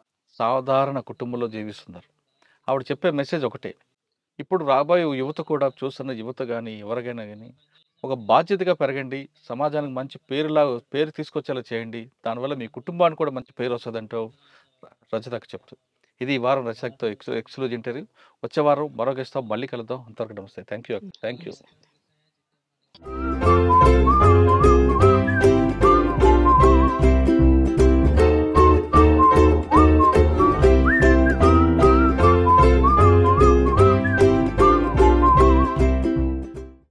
సాధారణ కుటుంబంలో జీవిస్తున్నారు. ఆవిడ చెప్పే మెసేజ్ ఒకటే, ఇప్పుడు రాబోయే యువత కూడా, చూస్తున్న యువత కానీ ఎవరికైనా కానీ ఒక బాధ్యతగా పెరగండి, సమాజానికి మంచి పేరు తీసుకొచ్చేలా చేయండి, దానివల్ల మీ కుటుంబానికి కూడా మంచి పేరు వస్తుందంటూ రచితకు చెప్తుంది. ఇది ఈ వారం రచితతో ఎక్స్క్లూజివ్ ఇంటర్వ్యూ. వచ్చే వారం మరో గెస్ట్తో మళ్ళీ కలుద్దాం. అంతవరకు నమస్తే. Thank you.